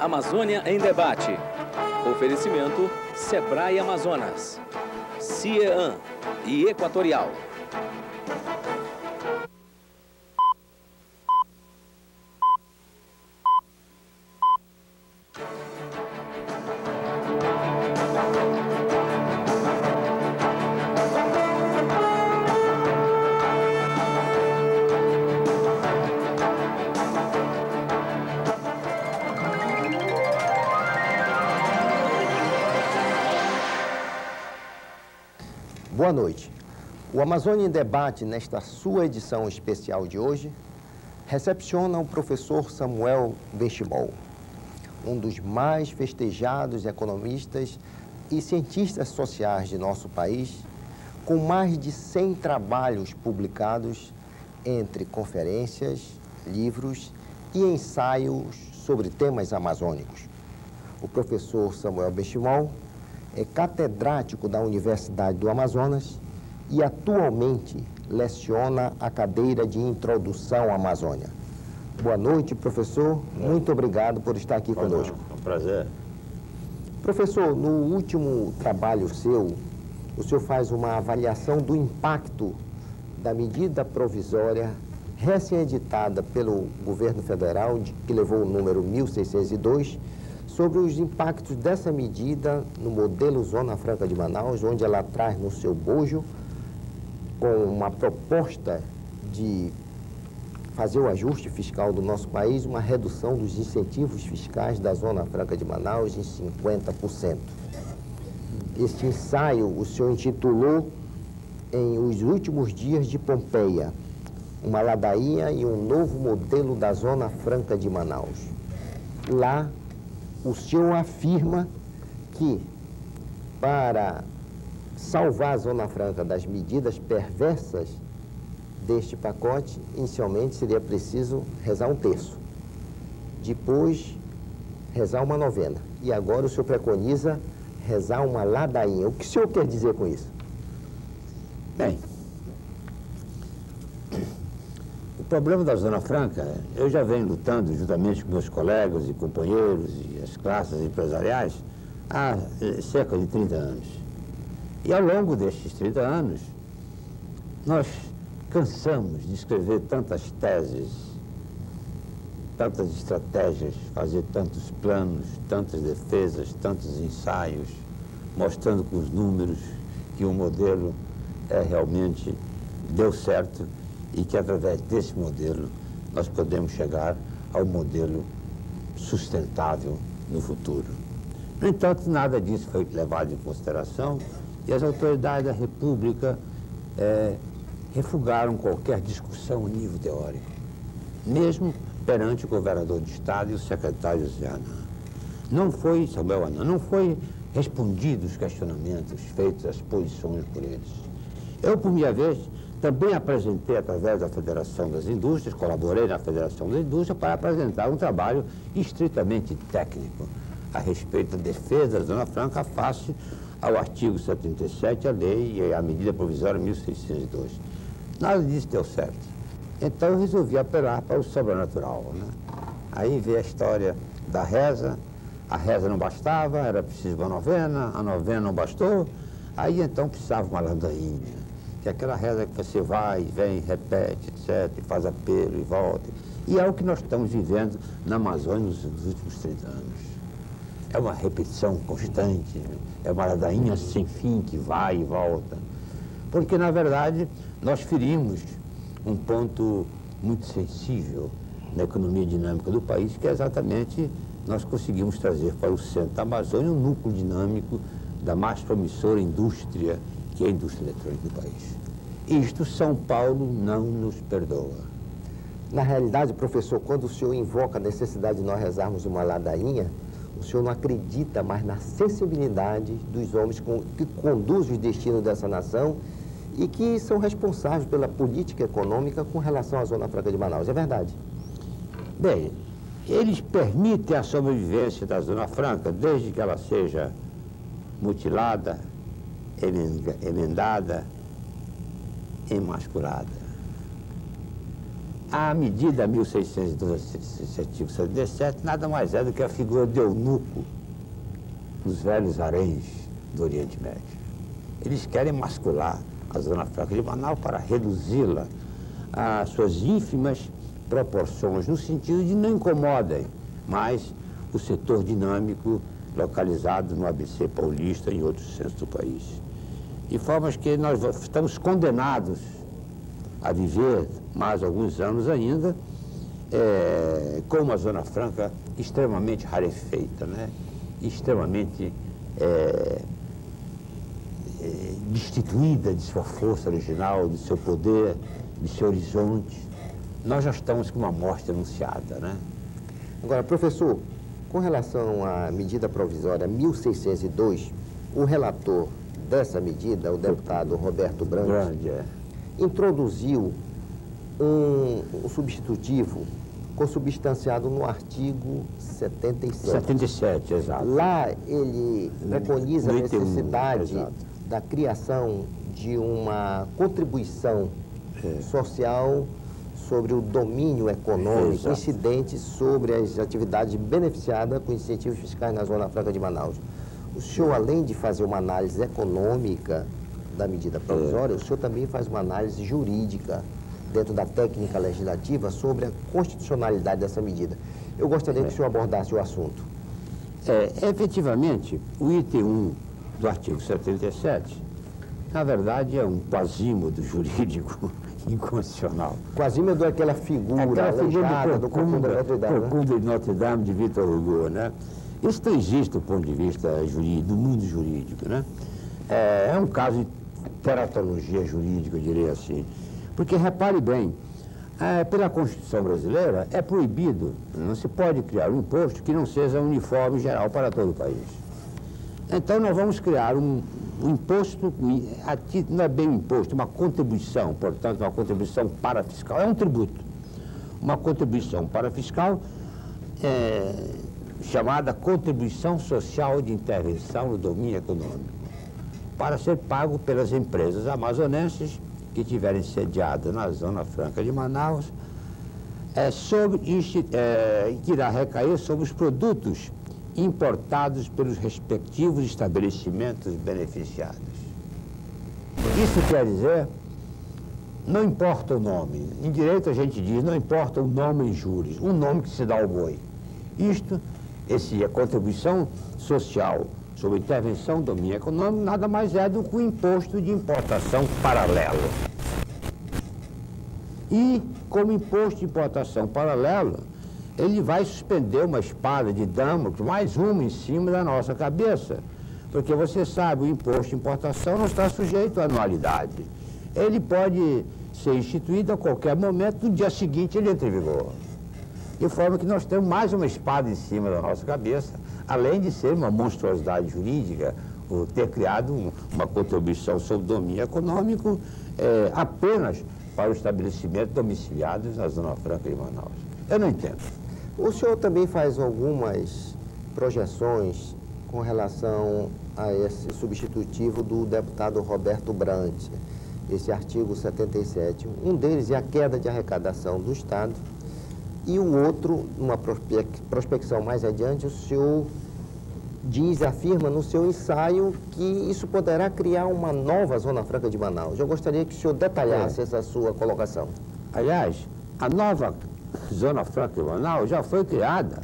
Amazônia em Debate. Oferecimento Sebrae Amazonas, CIEAM e Equatorial. Boa noite. O Amazônia em Debate, nesta sua edição especial de hoje, recepciona o professor Samuel Benchimol, um dos mais festejados economistas e cientistas sociais de nosso país, com mais de 100 trabalhos publicados entre conferências, livros e ensaios sobre temas amazônicos. O professor Samuel Benchimol é catedrático da Universidade do Amazonas e atualmente leciona a cadeira de Introdução à Amazônia. Boa noite, professor. Muito obrigado por estar aqui conosco. É um prazer. Professor, no último trabalho seu, o senhor faz uma avaliação do impacto da medida provisória recém-editada pelo governo federal, que levou o número 1602, sobre os impactos dessa medida no modelo Zona Franca de Manaus, onde ela traz no seu bojo, com uma proposta de fazer o ajuste fiscal do nosso país, uma redução dos incentivos fiscais da Zona Franca de Manaus em 50%. Este ensaio o senhor intitulou em Os Últimos Dias de Pompeia, uma ladainha e um novo modelo da Zona Franca de Manaus. Lá, o senhor afirma que, para salvar a Zona Franca das medidas perversas deste pacote, inicialmente seria preciso rezar um terço, depois rezar uma novena, e agora o senhor preconiza rezar uma ladainha. O que o senhor quer dizer com isso? Bem, o problema da Zona Franca, eu já venho lutando juntamente com meus colegas e companheiros e as classes empresariais há cerca de 30 anos. E ao longo destes 30 anos, nós cansamos de escrever tantas teses, tantas estratégias, fazer tantos planos, tantas defesas, tantos ensaios, mostrando com os números que o modelo realmente deu certo e que, através desse modelo, nós podemos chegar ao modelo sustentável no futuro. No entanto, nada disso foi levado em consideração e as autoridades da República refugaram qualquer discussão a nível teórico, mesmo perante o governador de Estado e o secretário Zé Anan. Não foi, Samuel Anan, não foi respondido os questionamentos feitos, as posições por eles. Eu, por minha vez, também apresentei, através da Federação das Indústrias, colaborei na Federação das Indústrias para apresentar um trabalho estritamente técnico a respeito da defesa da Zona Franca face ao artigo 77, a lei e a medida provisória 1602. Nada disso deu certo. Então eu resolvi apelar para o sobrenatural, né? Aí veio a história da reza, a reza não bastava, era preciso uma novena, a novena não bastou, aí então precisava uma ladainha. Que é aquela reza que você vai, vem, repete, etc., e faz apelo e volta. E é o que nós estamos vivendo na Amazônia nos últimos 30 anos. É uma repetição constante, é uma ladainha sem fim que vai e volta. Porque, na verdade, nós ferimos um ponto muito sensível na economia dinâmica do país, que é exatamente nós conseguimos trazer para o centro da Amazônia um núcleo dinâmico da mais promissora indústria, que é a indústria eletrônica do país. Isto São Paulo não nos perdoa. Na realidade, professor, quando o senhor invoca a necessidade de nós rezarmos uma ladainha, o senhor não acredita mais na sensibilidade dos homens que conduzem os destinos dessa nação e que são responsáveis pela política econômica com relação à Zona Franca de Manaus. É verdade? Bem, eles permitem a sobrevivência da Zona Franca desde que ela seja mutilada, emendada, emasculada. A medida 1612, artigo 77, nada mais é do que a figura de eunuco dos velhos haréns do Oriente Médio. Eles querem mascular a Zona Franca de Manaus para reduzi-la às suas ínfimas proporções, no sentido de não incomodem mais o setor dinâmico localizado no ABC paulista e em outros centros do país. De forma que nós estamos condenados a viver mais alguns anos ainda com uma Zona Franca extremamente rarefeita, né? Extremamente destituída de sua força original, de seu poder, de seu horizonte. Nós já estamos com uma morte anunciada, né? Agora, professor, com relação à medida provisória 1602, o relator dessa medida, o deputado Roberto Brandi, introduziu um substitutivo consubstanciado no artigo 77. 77, exato. Lá ele preconiza a necessidade da criação de uma contribuição social sobre o domínio econômico incidente sobre as atividades beneficiadas com incentivos fiscais na Zona Franca de Manaus. O senhor, além de fazer uma análise econômica da medida provisória, o senhor também faz uma análise jurídica dentro da técnica legislativa sobre a constitucionalidade dessa medida. Eu gostaria que o senhor abordasse o assunto. Efetivamente, o item 1 do artigo 77, na verdade, é um quasímodo jurídico inconstitucional. Quasímodo é aquela figura aleijada do Corcunda de Notre Dame. Corcunda de Notre Dame de Victor Hugo, né? Isso não existe do ponto de vista jurídico, do mundo jurídico, né? É um caso de teratologia jurídica, eu diria assim. Porque, repare bem, pela Constituição brasileira é proibido, não se pode criar um imposto que não seja uniforme geral para todo o país. Então, nós vamos criar um imposto, não é bem um imposto, uma contribuição, portanto, uma contribuição parafiscal, é um tributo. Uma contribuição parafiscal chamada Contribuição Social de Intervenção no Domínio Econômico, para ser pago pelas empresas amazonenses que estiverem sediadas na Zona Franca de Manaus, que irá recair sobre os produtos importados pelos respectivos estabelecimentos beneficiados. Isso quer dizer, não importa o nome. Em direito a gente diz, não importa o nome em juris, o nome que se dá ao boi. A contribuição social sobre intervenção do domínio econômico nada mais é do que o imposto de importação paralelo. E, como imposto de importação paralelo, ele vai suspender uma espada de Damocles, mais uma em cima da nossa cabeça. Porque você sabe, o imposto de importação não está sujeito à anualidade. Ele pode ser instituído a qualquer momento, no dia seguinte ele entra em vigor. De forma que nós temos mais uma espada em cima da nossa cabeça, além de ser uma monstruosidade jurídica, o ter criado uma contribuição sobre o domínio econômico apenas para os estabelecimentos domiciliados na Zona Franca de Manaus. Eu não entendo. O senhor também faz algumas projeções com relação a esse substitutivo do deputado Roberto Brandi, esse artigo 77. Um deles é a queda de arrecadação do Estado e o outro, numa prospecção mais adiante, o senhor afirma no seu ensaio que isso poderá criar uma nova Zona Franca de Manaus. Eu gostaria que o senhor detalhasse essa sua colocação. Aliás, a nova Zona Franca de Manaus já foi criada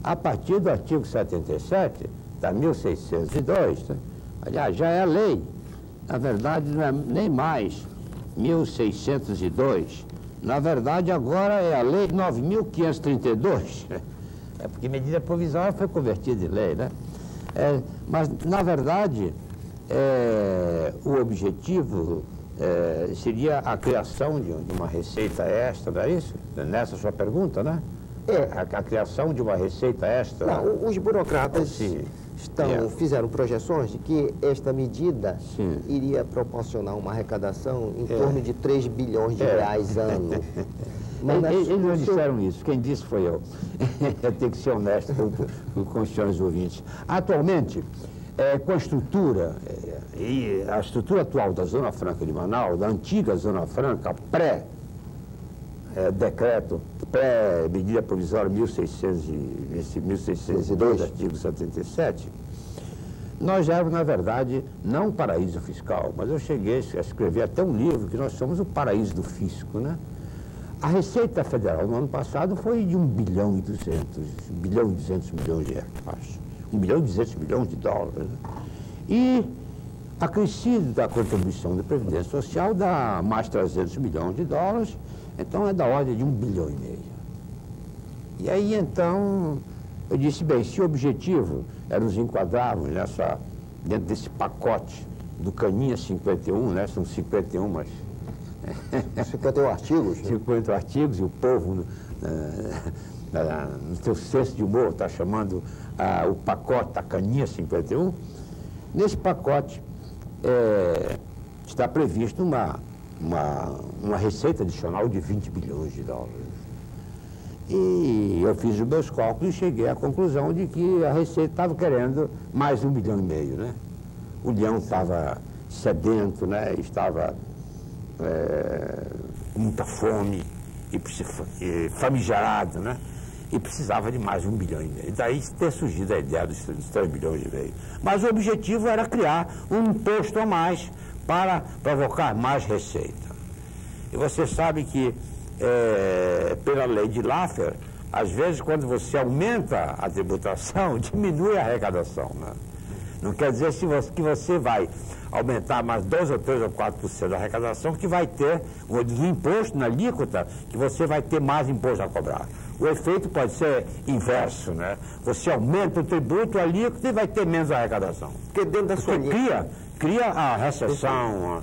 a partir do artigo 77 da 1602. Né? Aliás, já é lei. Na verdade, não é nem mais 1602. Na verdade, agora é a lei 9.532. É porque medida provisória foi convertida em lei, né? Mas, na verdade, o objetivo seria a criação de uma receita extra, não é isso? Nessa sua pergunta, né? A criação de uma receita extra. Não, os burocratas fizeram projeções de que esta medida iria proporcionar uma arrecadação em torno de 3 bilhões de reais ano. Eles não disseram isso, quem disse foi eu. Eu tenho que ser honesto com os senhores ouvintes. Atualmente, com a estrutura, a estrutura atual da Zona Franca de Manaus, da antiga Zona Franca, decreto pré-medida provisória 1602, artigo 77, nós éramos, na verdade, não um paraíso fiscal, mas eu cheguei a escrever até um livro que nós somos o paraíso do fisco, né? A Receita Federal no ano passado foi de 1 bilhão e 200 milhões de reais, acho. 1 bilhão e 200 milhões de dólares. Né? E acrescido da contribuição da Previdência Social dá mais 300 milhões de dólares, então é da ordem de 1 bilhão e meio. E aí, então, eu disse, bem, se o objetivo era nos enquadrarmos dentro desse pacote do Caninha 51, né? São 51, mas... 51 artigos? 50 artigos, e o povo, no seu senso de humor, está chamando o pacote da Caninha 51. Nesse pacote está previsto uma receita adicional de 20 bilhões de dólares. E eu fiz os meus cálculos e cheguei à conclusão de que a Receita estava querendo mais 1 bilhão e meio, né? O leão estava sedento, né? Estava com muita fome e famigerado, né? E precisava de mais 1 bilhão e meio. Daí ter surgido a ideia dos 3 bilhões e meio. Mas o objetivo era criar um imposto a mais para provocar mais receita. E você sabe que, pela lei de Laffer, às vezes, quando você aumenta a tributação, diminui a arrecadação, né? Não quer dizer que você vai aumentar mais 2 ou 3 ou 4% da arrecadação, que vai ter o imposto na alíquota, que você vai ter mais imposto a cobrar. O efeito pode ser inverso, né? Você aumenta o tributo, a alíquota, e vai ter menos arrecadação. Porque dentro da sua cria a recessão,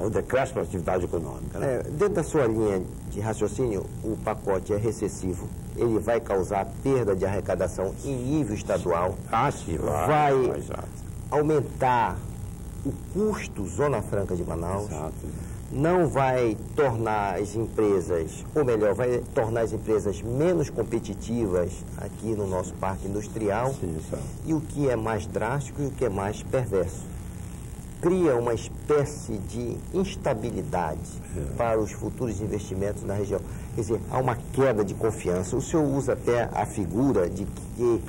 o decréscimo da atividade econômica. Né? Dentro da sua linha de raciocínio, o pacote é recessivo. Ele vai causar perda de arrecadação em nível estadual. Sim, vai aumentar o custo Zona Franca de Manaus. Exato. Não vai tornar as empresas, ou melhor, vai tornar as empresas menos competitivas aqui no nosso parque industrial. Sim, e o que é mais drástico e o que é mais perverso, cria uma espécie de instabilidade para os futuros investimentos na região. Quer dizer, há uma queda de confiança. O senhor usa até a figura de que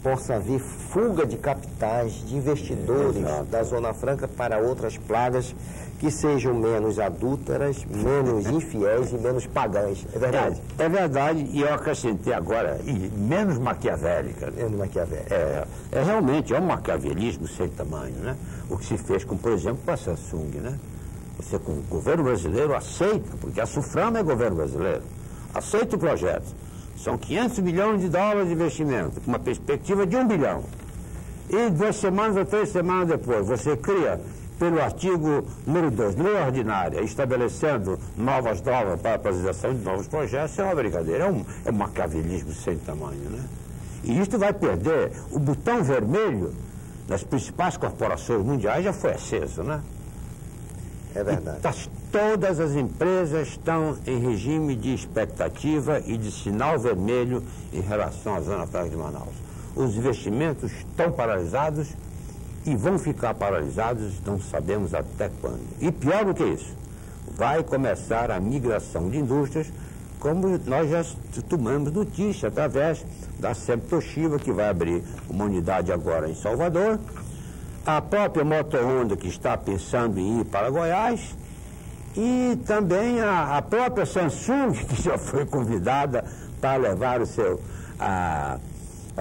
possa haver fuga de capitais, de investidores da Zona Franca para outras pragas que sejam menos adúlteras, menos infiéis e menos pagãs. É verdade? É verdade, e eu acrescentei agora, e menos maquiavélica. Menos maquiavélica. Realmente, é um maquiavelismo sem tamanho, né? O que se fez, por exemplo, com a Samsung, né? Você, com o governo brasileiro, aceita, porque a Suframa é governo brasileiro, aceita o projeto. São 500 milhões de dólares de investimento, com uma perspectiva de 1 bilhão. E 2 semanas ou 3 semanas depois, você cria, pelo artigo número 2, lei ordinária, estabelecendo novas normas para a apresentação de novos projetos, é uma brincadeira, é um maquiavelismo sem tamanho, né? E isto vai perder, o botão vermelho das principais corporações mundiais já foi aceso, né? É verdade. Todas as empresas estão em regime de expectativa e de sinal vermelho em relação à Zona Franca de Manaus. Os investimentos estão paralisados e vão ficar paralisados, não sabemos até quando. E pior do que isso, vai começar a migração de indústrias, como nós já tomamos notícia através da SEMP Toshiba, que vai abrir uma unidade agora em Salvador, a própria Moto Honda, que está pensando em ir para Goiás, e também a própria Samsung, que já foi convidada para levar a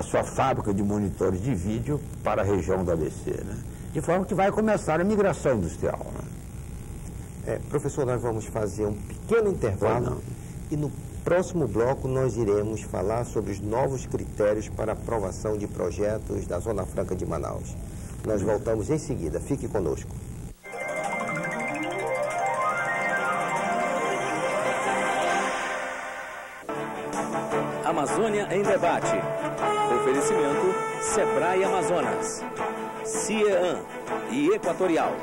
sua fábrica de monitores de vídeo para a região do ABC, né? De forma que vai começar a migração industrial, né? Professor, nós vamos fazer um pequeno intervalo e no próximo bloco nós iremos falar sobre os novos critérios para aprovação de projetos da Zona Franca de Manaus. Nós voltamos em seguida. Fique conosco. Amazônia em Debate. Oferecimento Sebrae Amazonas, CIEAN e Equatorial.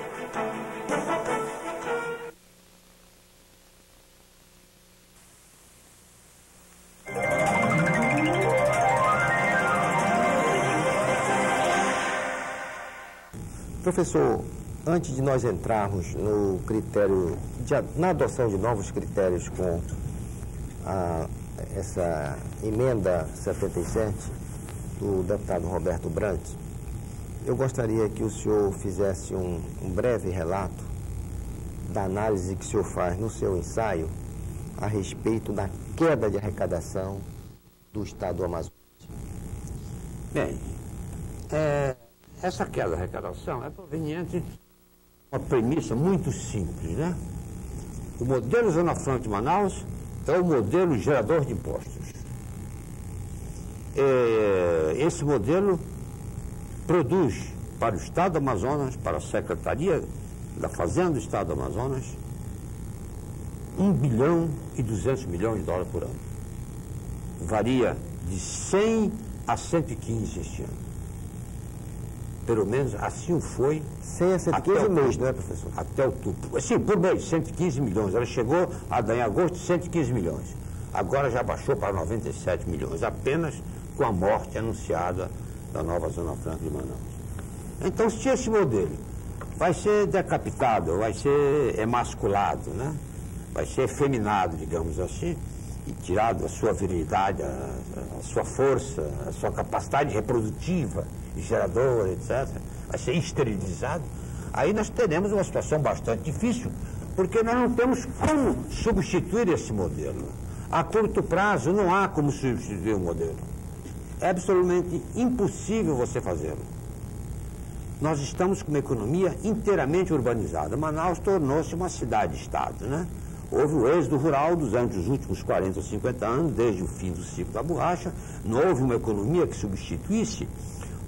Professor, antes de nós entrarmos no critério, na adoção de novos critérios com essa emenda 77 do deputado Roberto Brandt, eu gostaria que o senhor fizesse um breve relato da análise que o senhor faz no seu ensaio a respeito da queda de arrecadação do Estado do Amazonas. Bem, essa queda de arrecadação é proveniente de uma premissa muito simples, né? O modelo Zona Franca de Manaus é o modelo gerador de impostos. Esse modelo produz para o Estado do Amazonas, para a Secretaria da Fazenda do Estado do Amazonas, 1 bilhão e 200 milhões de dólares por ano. Varia de 100 a 115 este ano. Pelo menos assim foi. 100 a 115 mês, não é, professor? Até outubro. Sim, por mês, 115 milhões. Ela chegou a dar em agosto 115 milhões. Agora já baixou para 97 milhões, apenas com a morte anunciada da nova Zona Franca de Manaus. Então, se esse modelo vai ser decapitado, vai ser emasculado, né? Vai ser efeminado, digamos assim, e tirado a sua virilidade, a sua força, a sua capacidade reprodutiva, geradora, etc., vai ser esterilizado, aí nós teremos uma situação bastante difícil, porque nós não temos como substituir esse modelo. A curto prazo não há como substituir o modelo. É absolutamente impossível você fazê-lo. Nós estamos com uma economia inteiramente urbanizada. Manaus tornou-se uma cidade-estado, né? Houve o êxodo rural durante os últimos 40 ou 50 anos, desde o fim do ciclo da borracha. Não houve uma economia que substituísse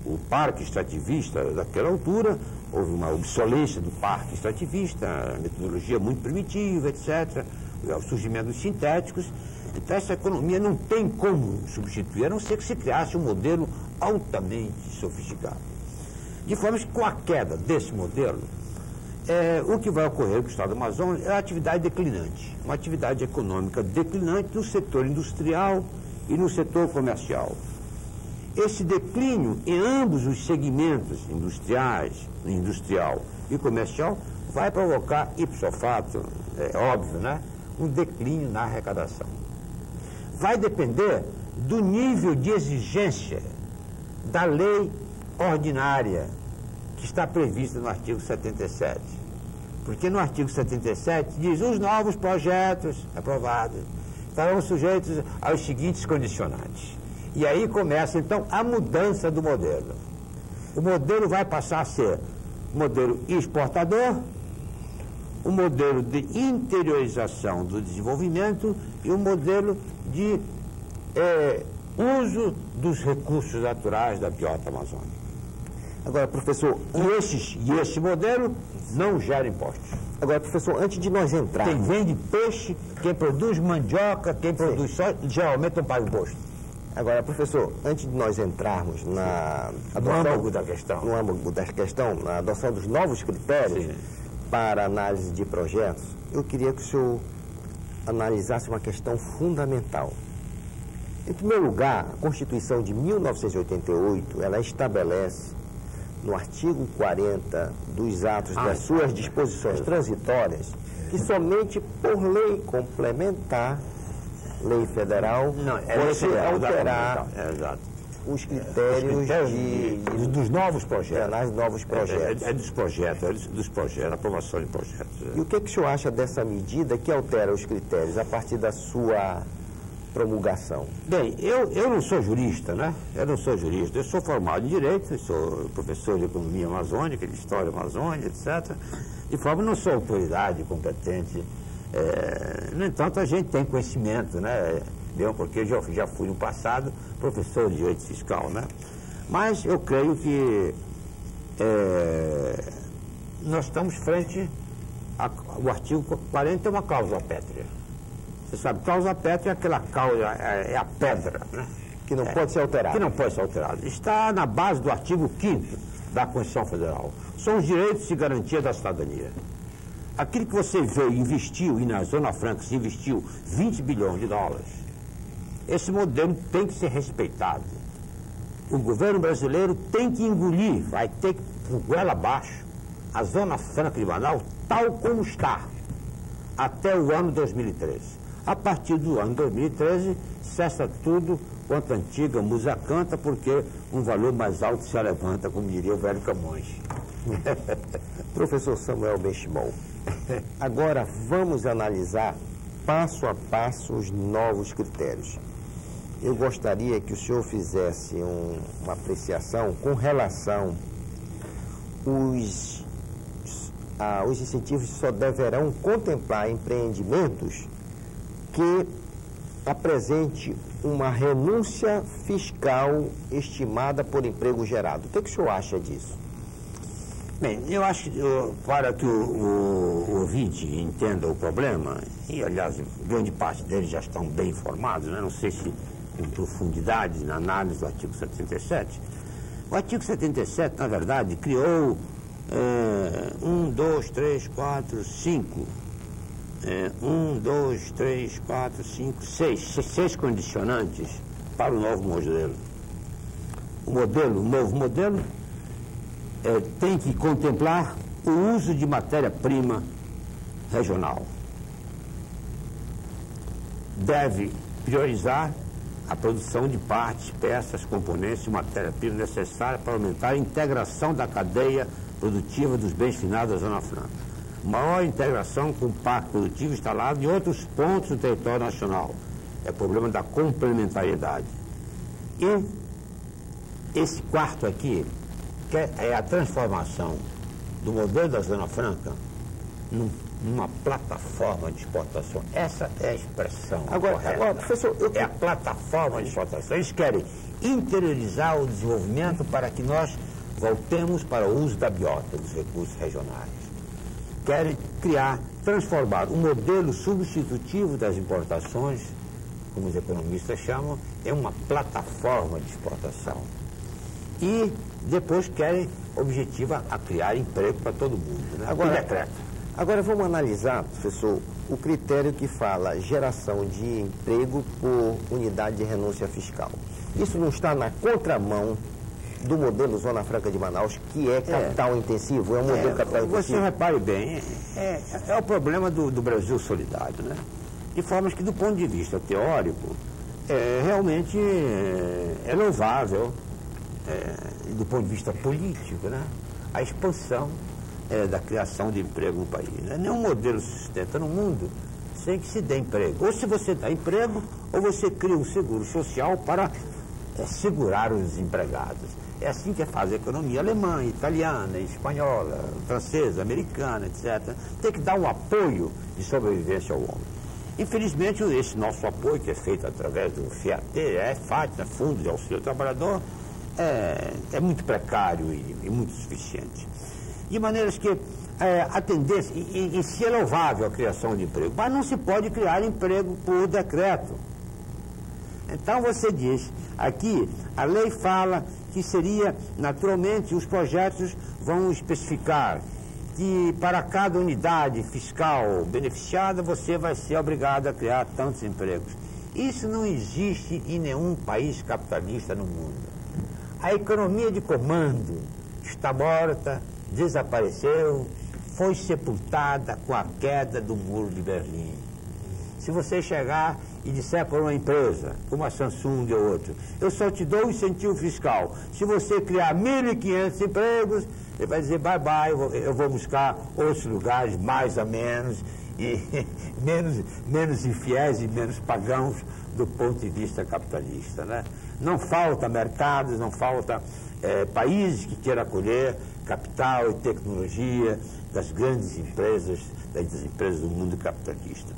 o parque extrativista daquela altura. Houve uma obsolência do parque extrativista, a metodologia muito primitiva, etc., o surgimento dos sintéticos. Então essa economia não tem como substituir, a não ser que se criasse um modelo altamente sofisticado. De forma que, com a queda desse modelo, o que vai ocorrer com o Estado do Amazonas é a atividade declinante, uma atividade econômica declinante no setor industrial e no setor comercial. Esse declínio em ambos os segmentos industrial e comercial, vai provocar, ipso facto, é óbvio, né? Um declínio na arrecadação. Vai depender do nível de exigência da lei ordinária que está prevista no artigo 77. Porque no artigo 77 diz os novos projetos aprovados estarão sujeitos aos seguintes condicionantes. E aí começa, então, a mudança do modelo. O modelo vai passar a ser um modelo exportador, um modelo de interiorização do desenvolvimento e um modelo de uso dos recursos naturais da biota amazônica. Agora, professor... E esse modelo não gera impostos. Agora, professor, antes de nós entrarmos... Quem vende peixe, quem produz mandioca, quem produz soja, geralmente não paga imposto. Agora, professor, antes de nós entrarmos no âmago da questão, na adoção dos novos critérios Sim. para análise de projetos, eu queria que o senhor analisasse uma questão fundamental. Em primeiro lugar, a Constituição de 1988, ela estabelece, no artigo 40 dos atos das suas disposições transitórias, que somente por lei complementar, lei federal, pode alterar os critérios dos novos projetos. Novos projetos. Dos projetos, aprovação de projetos. E o que o senhor acha dessa medida que altera os critérios a partir da sua promulgação? Bem, eu não sou jurista, né? Eu não sou jurista. Eu sou formado em Direito, sou professor de Economia Amazônica, de História Amazônica, etc. De forma, não sou autoridade competente. No entanto, a gente tem conhecimento, né? Mesmo porque eu já fui no passado professor de Direito Fiscal, né? Mas eu creio que nós estamos frente ao artigo 40, é uma cláusula pétrea. Você sabe, cláusula pétrea é aquela cláusula, é a pedra, né? Que não pode ser alterada. Que não pode ser alterada. Está na base do artigo 5º da Constituição Federal. São os direitos e garantia da cidadania. Aquilo que você veio, investiu, e na Zona Franca se investiu 20 bilhões de dólares, esse modelo tem que ser respeitado. O governo brasileiro tem que engolir, vai ter que, por goela abaixo, a Zona Franca de Manaus tal como está, até o ano 2013. A partir do ano 2013, cessa tudo quanto a antiga musa canta, porque um valor mais alto se levanta, como diria o velho Camões. Professor Samuel Benchimol, agora vamos analisar passo a passo os novos critérios. Eu gostaria que o senhor fizesse uma apreciação com relação os incentivos só deverão contemplar empreendimentos que apresente uma renúncia fiscal estimada por emprego gerado. O que o senhor acha disso? Bem, eu acho que para que o ouvinte entenda o problema, e aliás, grande parte deles já estão bem informados, né? Não sei se com profundidade na análise do artigo 77. O artigo 77, na verdade, criou 6 condicionantes para o novo modelo. O novo modelo tem que contemplar o uso de matéria-prima regional. Deve priorizar a produção de partes, peças, componentes e matéria-prima necessária para aumentar a integração da cadeia produtiva dos bens finados da Zona Franca. Maior integração com o parque produtivo instalado em outros pontos do território nacional. É o problema da complementariedade. E esse quarto aqui, que é a transformação do modelo da Zona Franca numa plataforma de exportação. Essa é a expressão correta. Agora, professor, é a plataforma de exportação. Eles querem interiorizar o desenvolvimento para que nós voltemos para o uso da biota, dos recursos regionais. Querem transformar o modelo substitutivo das importações, como os economistas chamam, em uma plataforma de exportação. E depois querem, objetiva, a criar emprego para todo mundo. Né? Agora vamos analisar, professor, o critério que fala geração de emprego por unidade de renúncia fiscal. Isso não está na contramão do modelo Zona Franca de Manaus, que é capital intensivo, é um modelo capital intensivo? Você repare bem, é o problema do Brasil solidário, né? De formas que, do ponto de vista teórico, realmente é louvável, do ponto de vista político, né? A expansão da criação de emprego no país. Né? Nenhum modelo se sustenta no mundo sem que se dê emprego. Ou se você dá emprego, ou você cria um seguro social para segurar os desempregados. É assim que faz a economia alemã, italiana, espanhola, francesa, americana, etc. Tem que dar um apoio de sobrevivência ao homem. Infelizmente, esse nosso apoio, que é feito através do FAT, Fundo de Auxílio ao Trabalhador, é muito precário e muito insuficiente. De maneiras que a tendência, e se é louvável a criação de emprego, mas não se pode criar emprego por decreto. Então você diz, aqui, a lei fala que seria, naturalmente, os projetos vão especificar que para cada unidade fiscal beneficiada você vai ser obrigado a criar tantos empregos. Isso não existe em nenhum país capitalista no mundo. A economia de comando está morta, desapareceu, foi sepultada com a queda do Muro de Berlim. Se você chegar e disser para uma empresa, como a Samsung ou outra, eu só te dou um incentivo fiscal, se você criar 1.500 empregos, ele vai dizer bye bye, eu vou buscar outros lugares mais ou menos, e menos infiéis e menos pagãos do ponto de vista capitalista, né? Não falta mercados, não falta países que queiram acolher capital e tecnologia das grandes empresas, das empresas do mundo capitalista.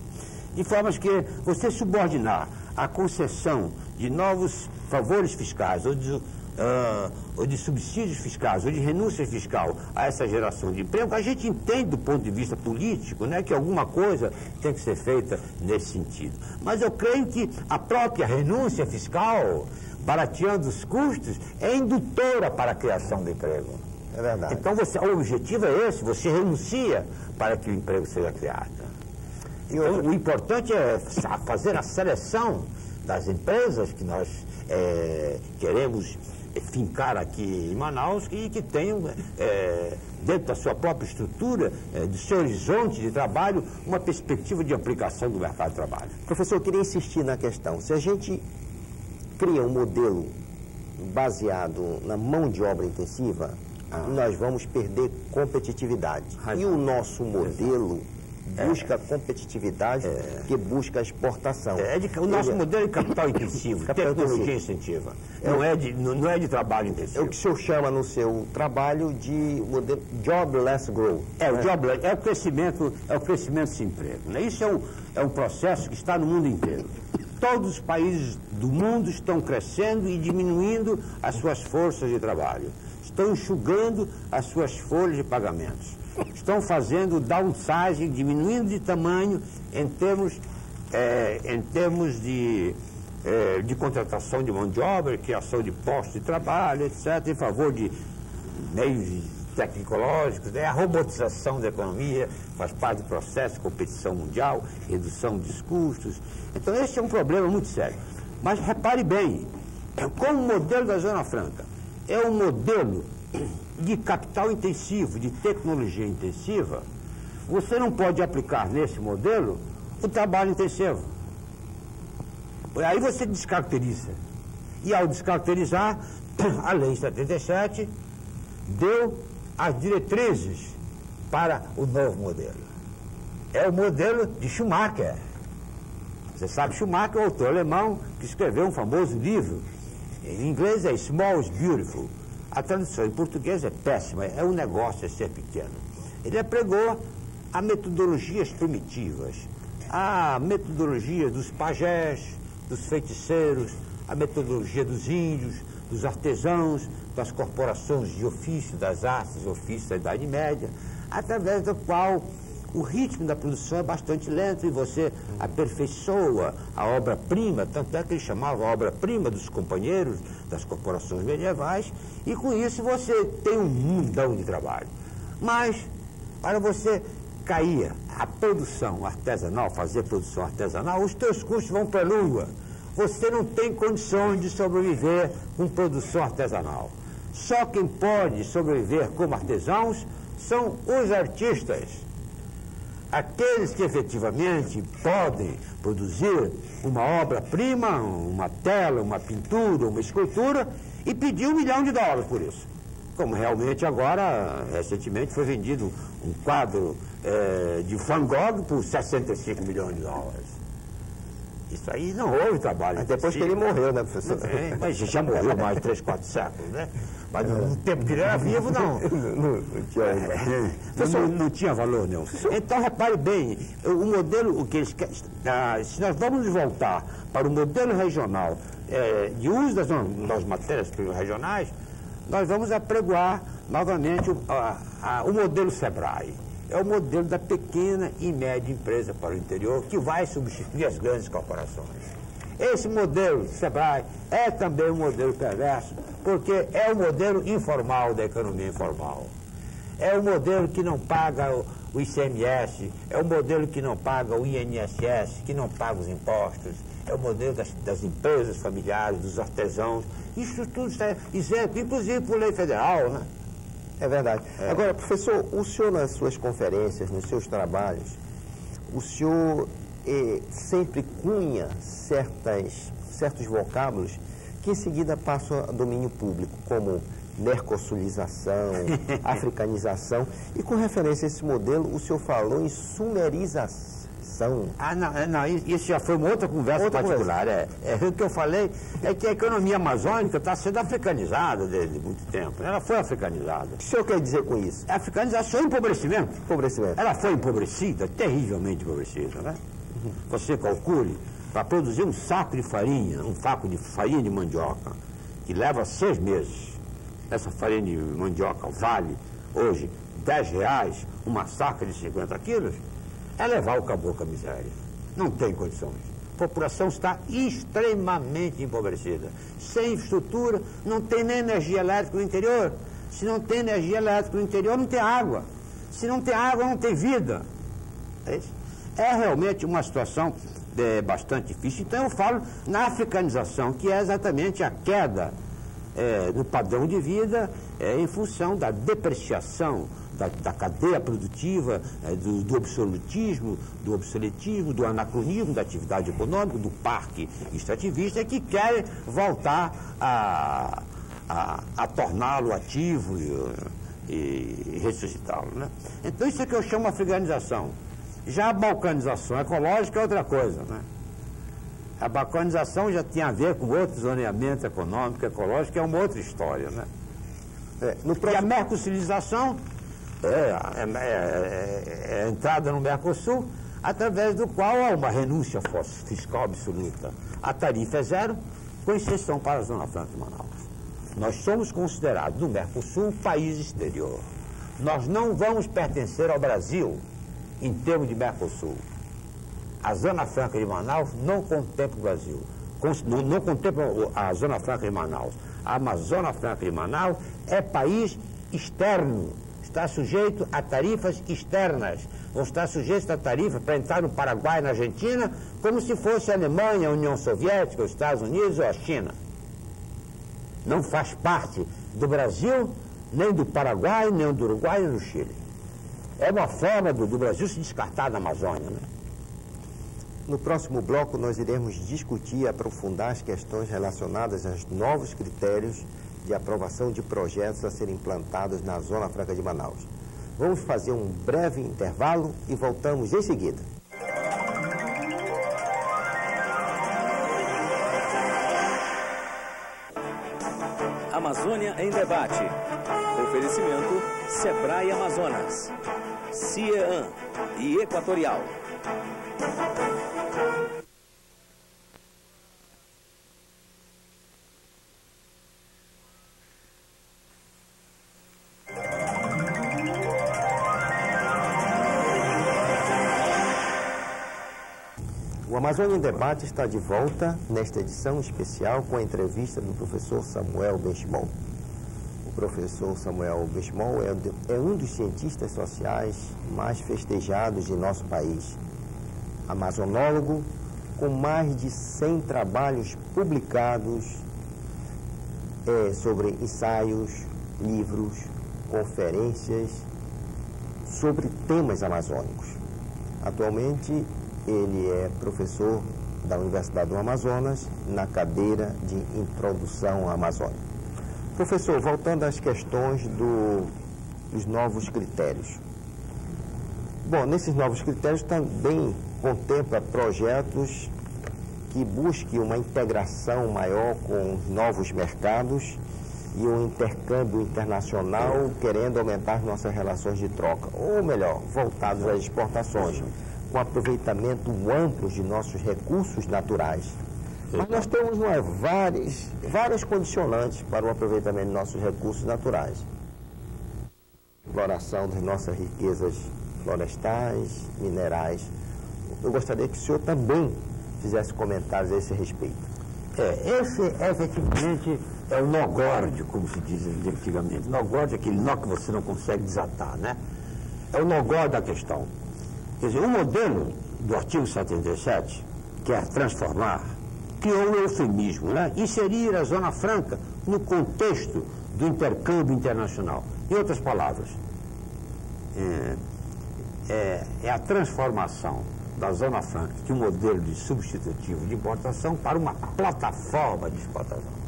De formas que você subordinar a concessão de novos favores fiscais ou de subsídios fiscais ou de renúncia fiscal a essa geração de emprego, a gente entende do ponto de vista político, né, que alguma coisa tem que ser feita nesse sentido. Mas eu creio que a própria renúncia fiscal, barateando os custos, é indutora para a criação de emprego. É verdade. Então o objetivo é esse, você renuncia para que o emprego seja criado. Então, o importante é fazer a seleção das empresas que nós queremos fincar aqui em Manaus e que tenham, dentro da sua própria estrutura, do seu horizonte de trabalho, uma perspectiva de aplicação do mercado de trabalho. Professor, eu queria insistir na questão. Se a gente cria um modelo baseado na mão de obra intensiva, nós vamos perder competitividade. E o nosso modelo busca competitividade, que busca a exportação. O nosso modelo é capital intensivo, tecnologia intensiva. Não é de trabalho intensivo. É o que o senhor chama no seu trabalho de modelo jobless growth. É o crescimento sem emprego. Né? Isso é um processo que está no mundo inteiro. Todos os países do mundo estão crescendo e diminuindo as suas forças de trabalho. Estão enxugando as suas folhas de pagamentos. Estão fazendo downsizing, diminuindo de tamanho em termos de contratação de mão de obra, criação de postos de trabalho, etc., em favor de meios tecnológicos, né? A robotização da economia faz parte do processo de competição mundial, redução dos custos. Então, esse é um problema muito sério. Mas repare bem, como o modelo da Zona Franca é um modelo de capital intensivo, de tecnologia intensiva, você não pode aplicar nesse modelo o trabalho intensivo. Aí você descaracteriza. E ao descaracterizar, a Lei 77 deu as diretrizes para o novo modelo. É o modelo de Schumacher. Você sabe, Schumacher é o autor alemão que escreveu um famoso livro. Em inglês é Small is Beautiful. A tradução em português é péssima, é um negócio ser pequeno. Ele apregou a metodologias primitivas, a metodologia dos pajés, dos feiticeiros, a metodologia dos índios, dos artesãos, das corporações de ofício, das artes, ofícios da Idade Média, através do qual o ritmo da produção é bastante lento e você aperfeiçoa a obra-prima, tanto é que ele chamava a obra-prima dos companheiros das corporações medievais, e com isso você tem um mundão de trabalho. Mas, para você cair a produção artesanal, fazer produção artesanal, os teus custos vão para a lua. Você não tem condições de sobreviver com produção artesanal. Só quem pode sobreviver como artesãos são os artistas. Aqueles que efetivamente podem produzir uma obra-prima, uma tela, uma pintura, uma escultura, e pedir $1 milhão por isso. Como realmente agora, recentemente, foi vendido um quadro de Van Gogh por $65 milhões. Isso aí não houve trabalho. Mas depois que ele morreu, né, professor? Mas já morreu mais de 3, 4 séculos, né? Mas no tempo que ele era vivo, não. Não tinha valor, não. Então, repare bem, o modelo, o que eles querem, se nós vamos voltar para o modelo regional de uso das matérias-primas regionais, nós vamos apregoar novamente o modelo SEBRAE. É o modelo da pequena e média empresa para o interior, que vai substituir as grandes corporações. Esse modelo SEBRAE é também um modelo perverso, porque é o modelo informal da economia informal. É o modelo que não paga o ICMS, é o modelo que não paga o INSS, que não paga os impostos, é o modelo das empresas familiares, dos artesãos. Isso tudo está isento, inclusive por lei federal, né? É verdade. Agora, professor, o senhor nas suas conferências, nos seus trabalhos, o senhor sempre cunha certos vocábulos que em seguida passam a domínio público, como mercosulização, africanização, e com referência a esse modelo, o senhor falou em sumerização. Não, isso já foi uma outra conversa particular. O que eu falei é que a economia amazônica está sendo africanizada desde muito tempo. Ela foi africanizada. O que o senhor quer dizer com isso? Africanização é empobrecimento. Empobrecimento. Ela foi empobrecida, terrivelmente empobrecida, né? Você calcule, para produzir um saco de farinha, um saco de farinha de mandioca, que leva 6 meses, essa farinha de mandioca vale hoje R$10, uma saca de 50 quilos, é levar o caboclo à miséria. Não tem condições. A população está extremamente empobrecida. Sem estrutura, não tem nem energia elétrica no interior. Se não tem energia elétrica no interior, não tem água. Se não tem água, não tem vida. É realmente uma situação bastante difícil. Então eu falo na africanização, que é exatamente a queda no padrão de vida em função da depreciação da cadeia produtiva, do absolutismo, do obsoletismo, do anacronismo da atividade econômica, do parque extrativista, que querem voltar a torná-lo ativo e ressuscitá-lo, né? Então isso é que eu chamo de afganização. Já a balcanização ecológica é outra coisa, né? A balcanização já tinha a ver com outro zoneamento econômico, ecológico, é uma outra história, né? E a mercosurização é a entrada no Mercosul, através do qual há uma renúncia fiscal absoluta. A tarifa é zero, com exceção para a Zona Franca de Manaus. Nós somos considerados no Mercosul país exterior. Nós não vamos pertencer ao Brasil em termos de Mercosul. A Zona Franca de Manaus não contempla o Brasil, não contempla a Zona Franca de Manaus. A Zona Franca de Manaus é país externo, está sujeito a tarifas externas, ou está sujeito a tarifa para entrar no Paraguai, na Argentina, como se fosse a Alemanha, a União Soviética, os Estados Unidos ou a China. Não faz parte do Brasil, nem do Paraguai, nem do Uruguai, nem do Chile. É uma forma do Brasil se descartar da Amazônia, né? No próximo bloco, nós iremos discutir e aprofundar as questões relacionadas aos novos critérios de aprovação de projetos a serem implantados na Zona Franca de Manaus. Vamos fazer um breve intervalo e voltamos em seguida. Amazônia em Debate. Oferecimento Sebrae Amazonas, CIEAN e Equatorial. O Amazônia em Debate está de volta nesta edição especial com a entrevista do professor Samuel Benchimol. O professor Samuel Benchimol é um dos cientistas sociais mais festejados de nosso país. Amazonólogo com mais de 100 trabalhos publicados sobre ensaios, livros, conferências sobre temas amazônicos. Atualmente, ele é professor da Universidade do Amazonas na cadeira de Introdução à Amazônia. Professor, voltando às questões dos novos critérios. Bom, nesses novos critérios também contempla projetos que busquem uma integração maior com novos mercados e um intercâmbio internacional, querendo aumentar nossas relações de troca, ou melhor, voltados às exportações, com aproveitamento amplo de nossos recursos naturais. Mas nós temos várias condicionantes para o aproveitamento de nossos recursos naturais. Exploração das nossas riquezas florestais, minerais. Eu gostaria que o senhor também fizesse comentários a esse respeito. Esse efetivamente é o nó górdio, como se diz antigamente. Nó górdio é aquele nó que você não consegue desatar, né? É o nó górdio da questão. Quer dizer, o modelo do artigo 77, que é transformar, criou um eufemismo, né? Inserir a Zona Franca no contexto do intercâmbio internacional. Em outras palavras, é a transformação da Zona Franca de um modelo de substitutivo de importação para uma plataforma de exportação.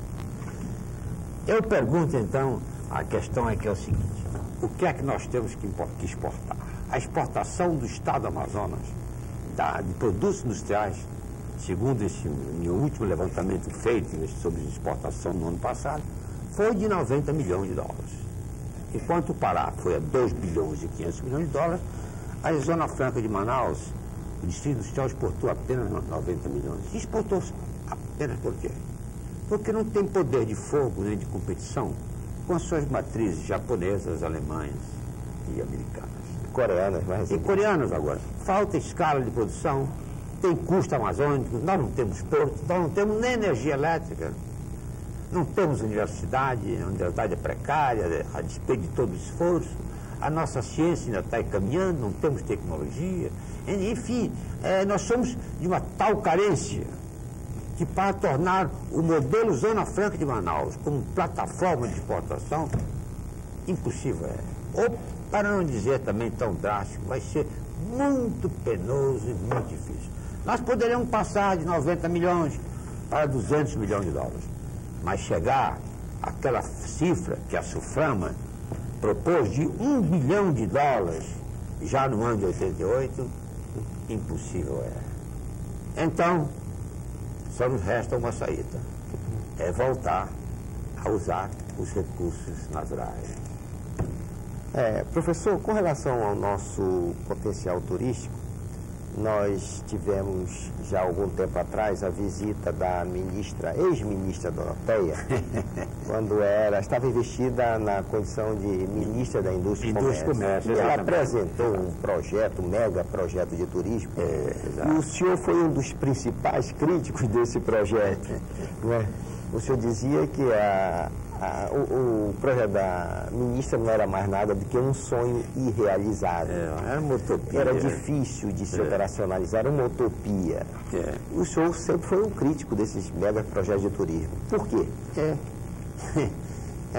Eu pergunto, então, a questão é que é o seguinte: o que é que nós temos que exportar? A exportação do Estado do Amazonas de produtos industriais, segundo esse meu último levantamento feito sobre exportação no ano passado, foi de 90 milhões de dólares. Enquanto o Pará foi a 2 bilhões e 500 milhões de dólares, a Zona Franca de Manaus, o Distrito Industrial, exportou apenas 90 milhões. E exportou apenas por quê? Porque não tem poder de fogo nem de competição com as suas matrizes japonesas, alemãs e americanas. Coreanas, mas... E coreanas agora. Falta escala de produção, tem custo amazônico, nós não temos porto, nós não temos nem energia elétrica, não temos universidade, a universidade é precária, a despeito de todo o esforço, a nossa ciência ainda está caminhando, não temos tecnologia, enfim, nós somos de uma tal carência que para tornar o modelo Zona Franca de Manaus como plataforma de exportação, impossível é. Ou, para não dizer também tão drástico, vai ser muito penoso e muito difícil. Nós poderíamos passar de 90 milhões para 200 milhões de dólares, mas chegar àquela cifra que a Suframa propôs de 1 bilhão de dólares já no ano de 88, impossível é. Então, só nos resta uma saída, é voltar a usar os recursos naturais. Professor, com relação ao nosso potencial turístico, nós tivemos já algum tempo atrás a visita da ex-ministra Doroteia, quando estava investida na condição de ministra da Indústria e Comércio. Ela apresentou um mega projeto de turismo, e o senhor foi um dos principais críticos desse projeto. Não é? O senhor dizia que o projeto da ministra não era mais nada do que um sonho irrealizável. Era uma utopia. Era difícil de se operacionalizar, era uma utopia. O senhor sempre foi um crítico desses mega projetos de turismo. Por quê?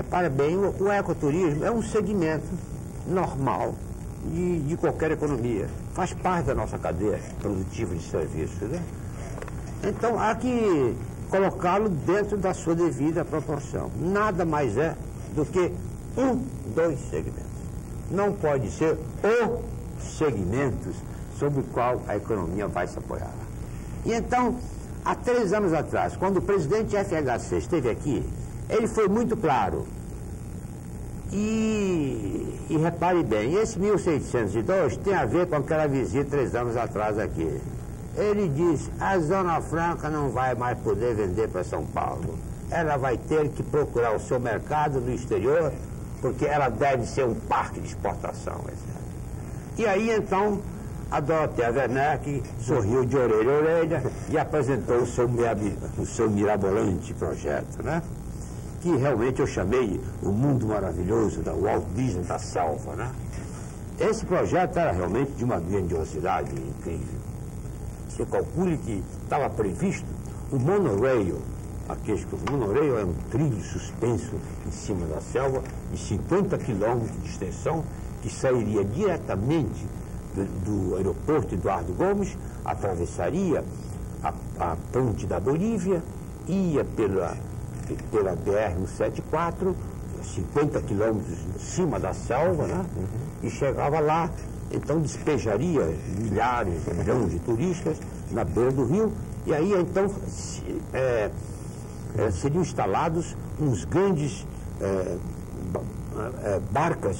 Para bem, o ecoturismo é um segmento normal de qualquer economia. Faz parte da nossa cadeia produtiva de serviços, né? Então, há que colocá-lo dentro da sua devida proporção. Nada mais é do que dois segmentos. Não pode ser os segmentos sobre o qual a economia vai se apoiar. E então, há 3 anos atrás, quando o presidente FHC esteve aqui, ele foi muito claro. E repare bem, esse 1602 tem a ver com aquela visita 3 anos atrás aqui. Ele diz, a Zona Franca não vai mais poder vender para São Paulo. Ela vai ter que procurar o seu mercado no exterior, porque ela deve ser um parque de exportação, etc. E aí, então, a Doroteia Werneck sorriu de orelha a orelha e apresentou o seu mirabolante projeto, né? Que realmente eu chamei o mundo maravilhoso da Walt Disney da selva, né? Esse projeto era realmente de uma grandiosidade incrível. Você calcule que estava previsto o monorail. O monorail é um trilho suspenso em cima da selva de 50 quilômetros de extensão, que sairia diretamente do aeroporto Eduardo Gomes, atravessaria a ponte da Bolívia, ia pela BR-174, 50 quilômetros em cima da selva, né? E chegava lá. Então despejaria milhares, milhões de turistas na beira do rio, e aí então seriam instalados uns grandes barcas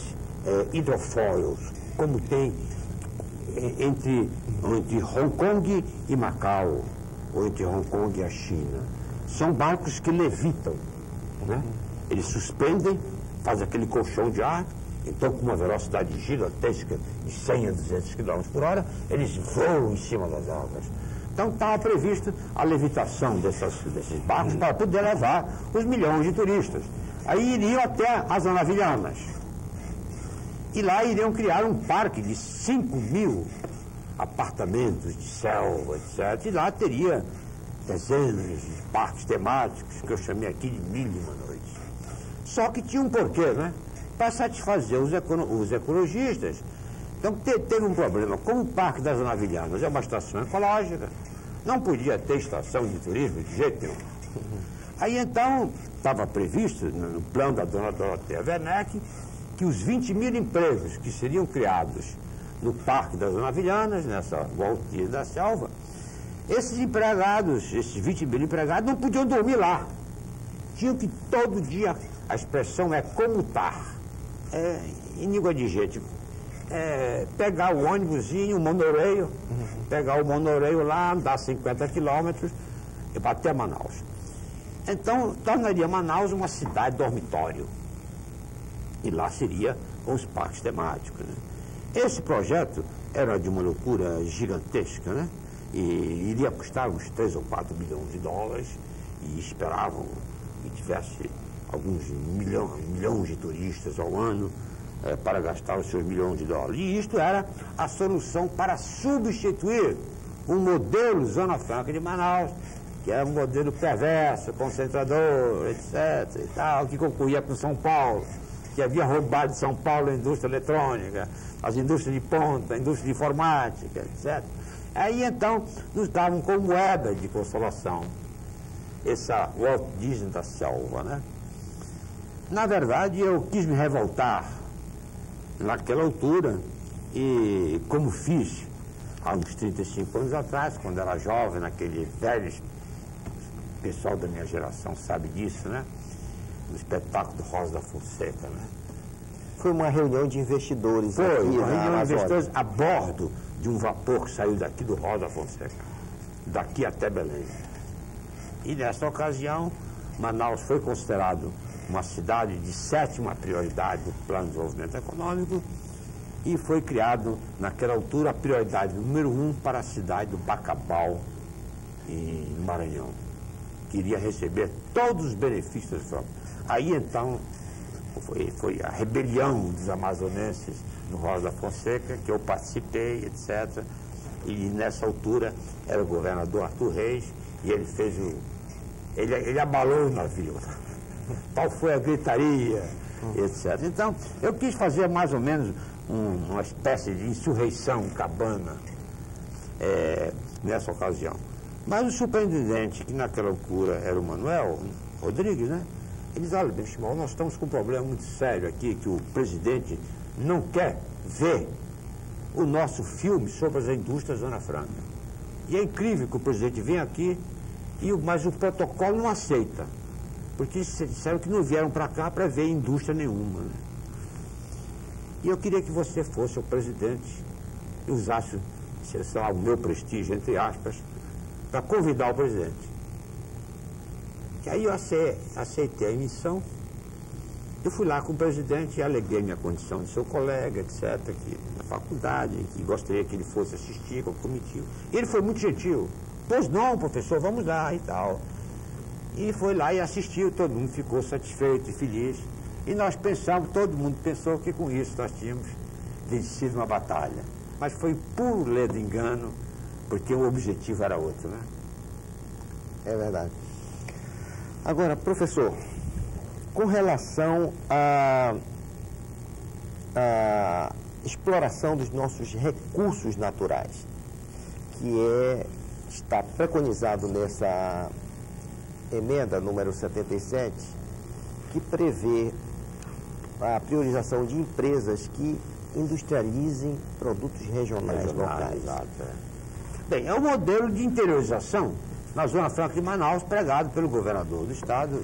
hidrofoils, como tem entre Hong Kong e Macau, ou entre Hong Kong e a China. São barcos que levitam, né? Eles suspendem, fazem aquele colchão de ar. Então, com uma velocidade gigantesca de 100 a 200 km por hora, eles voam em cima das águas. Então, estava previsto a levitação desses barcos para poder levar os milhões de turistas. Aí iriam até as Anavilhanas. E lá iriam criar um parque de 5.000 apartamentos de selva, etc. E lá teria dezenas de parques temáticos, que eu chamei aqui de 1001 noites. Só que tinha um porquê, né? Para satisfazer os ecologistas. Então teve um problema. Como o Parque das Anavilhanas é uma estação ecológica, não podia ter estação de turismo de jeito nenhum. Aí então estava previsto no plano da dona Doroteia Werneck que os 20.000 empregos que seriam criados no Parque das Anavilhanas, nessa voltinha da selva, esses 20.000 empregados não podiam dormir lá. Tinham que todo dia, a expressão é comutar. Em língua de gente, pegar o ônibusinho, o monorail, pegar o monorail lá, andar 50 quilômetros e até Manaus. Então, tornaria Manaus uma cidade dormitório. E lá seria com os parques temáticos, né? Esse projeto era de uma loucura gigantesca, né? E iria custar uns 3 ou 4 bilhões de dólares, e esperavam que tivesse alguns milhões de turistas ao ano para gastar os seus milhões de dólares. E isto era a solução para substituir o modelo Zona Franca de Manaus, que era um modelo perverso, concentrador, etc. e tal, que concorria com São Paulo, que havia roubado de São Paulo a indústria eletrônica, as indústrias de ponta, a indústria de informática, etc. Aí então nos davam como moeda de consolação essa Walt Disney da selva, né? Na verdade, eu quis me revoltar naquela altura e, como fiz há uns 35 anos atrás, quando era jovem, naquele velho, o pessoal da minha geração sabe disso, né? No espetáculo do Rosa da Fonseca, né? Foi uma reunião de investidores Foi, aqui uma na reunião de Amazônia. investidores a bordo de um vapor que saiu daqui do Rosa da Fonseca, daqui até Belém. E nessa ocasião, Manaus foi considerado uma cidade de 7ª prioridade do Plano de Desenvolvimento Econômico e foi criado, naquela altura, a prioridade número 1 para a cidade do Bacabal, em Maranhão, que iria receber todos os benefícios da forma. Aí, então, foi a rebelião dos amazonenses no Rosa da Fonseca, que eu participei, etc. E, nessa altura, era o governador Arthur Reis, e ele fez ele abalou o navio. Qual foi a gritaria, etc. Então, eu quis fazer mais ou menos uma espécie de insurreição cabana nessa ocasião. Mas o superintendente, que naquela altura era o Manuel Rodrigues, né? Ele diz: olha, Benchimol, nós estamos com um problema muito sério aqui, que o presidente não quer ver o nosso filme sobre as indústrias da Zona Franca. E é incrível que o presidente venha aqui, mas o protocolo não aceita. Porque disseram que não vieram para cá para ver indústria nenhuma, né? E eu queria que você fosse o presidente e usasse, sei lá, o meu prestígio, entre aspas, para convidar o presidente. Que aí eu aceitei a missão. Eu fui lá com o presidente e aleguei minha condição de seu colega, etc., que na faculdade, que gostaria que ele fosse assistir com o comitiva. E ele foi muito gentil. Pois não, professor, vamos lá e tal. E foi lá e assistiu, todo mundo ficou satisfeito e feliz. E nós pensamos, todo mundo pensou que com isso nós tínhamos vencido uma batalha. Mas foi puro ledo engano, porque o objetivo era outro, né? É verdade. Agora, professor, com relação à exploração dos nossos recursos naturais, que está preconizado nessa emenda número 77, que prevê a priorização de empresas que industrializem produtos regionais locais. Exato. Bem, é um modelo de interiorização na Zona Franca de Manaus, pregado pelo governador do estado,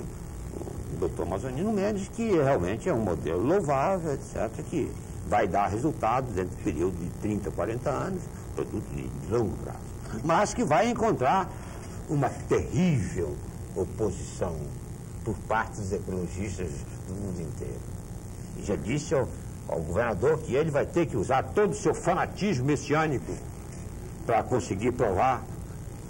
o Dr. Amazonino Mendes, que realmente é um modelo louvável, etc., que vai dar resultados dentro do período de 30, 40 anos, produto de longo prazo, mas que vai encontrar uma terrível oposição por parte dos ecologistas do mundo inteiro. E já disse ao governador que ele vai ter que usar todo o seu fanatismo messiânico para conseguir provar,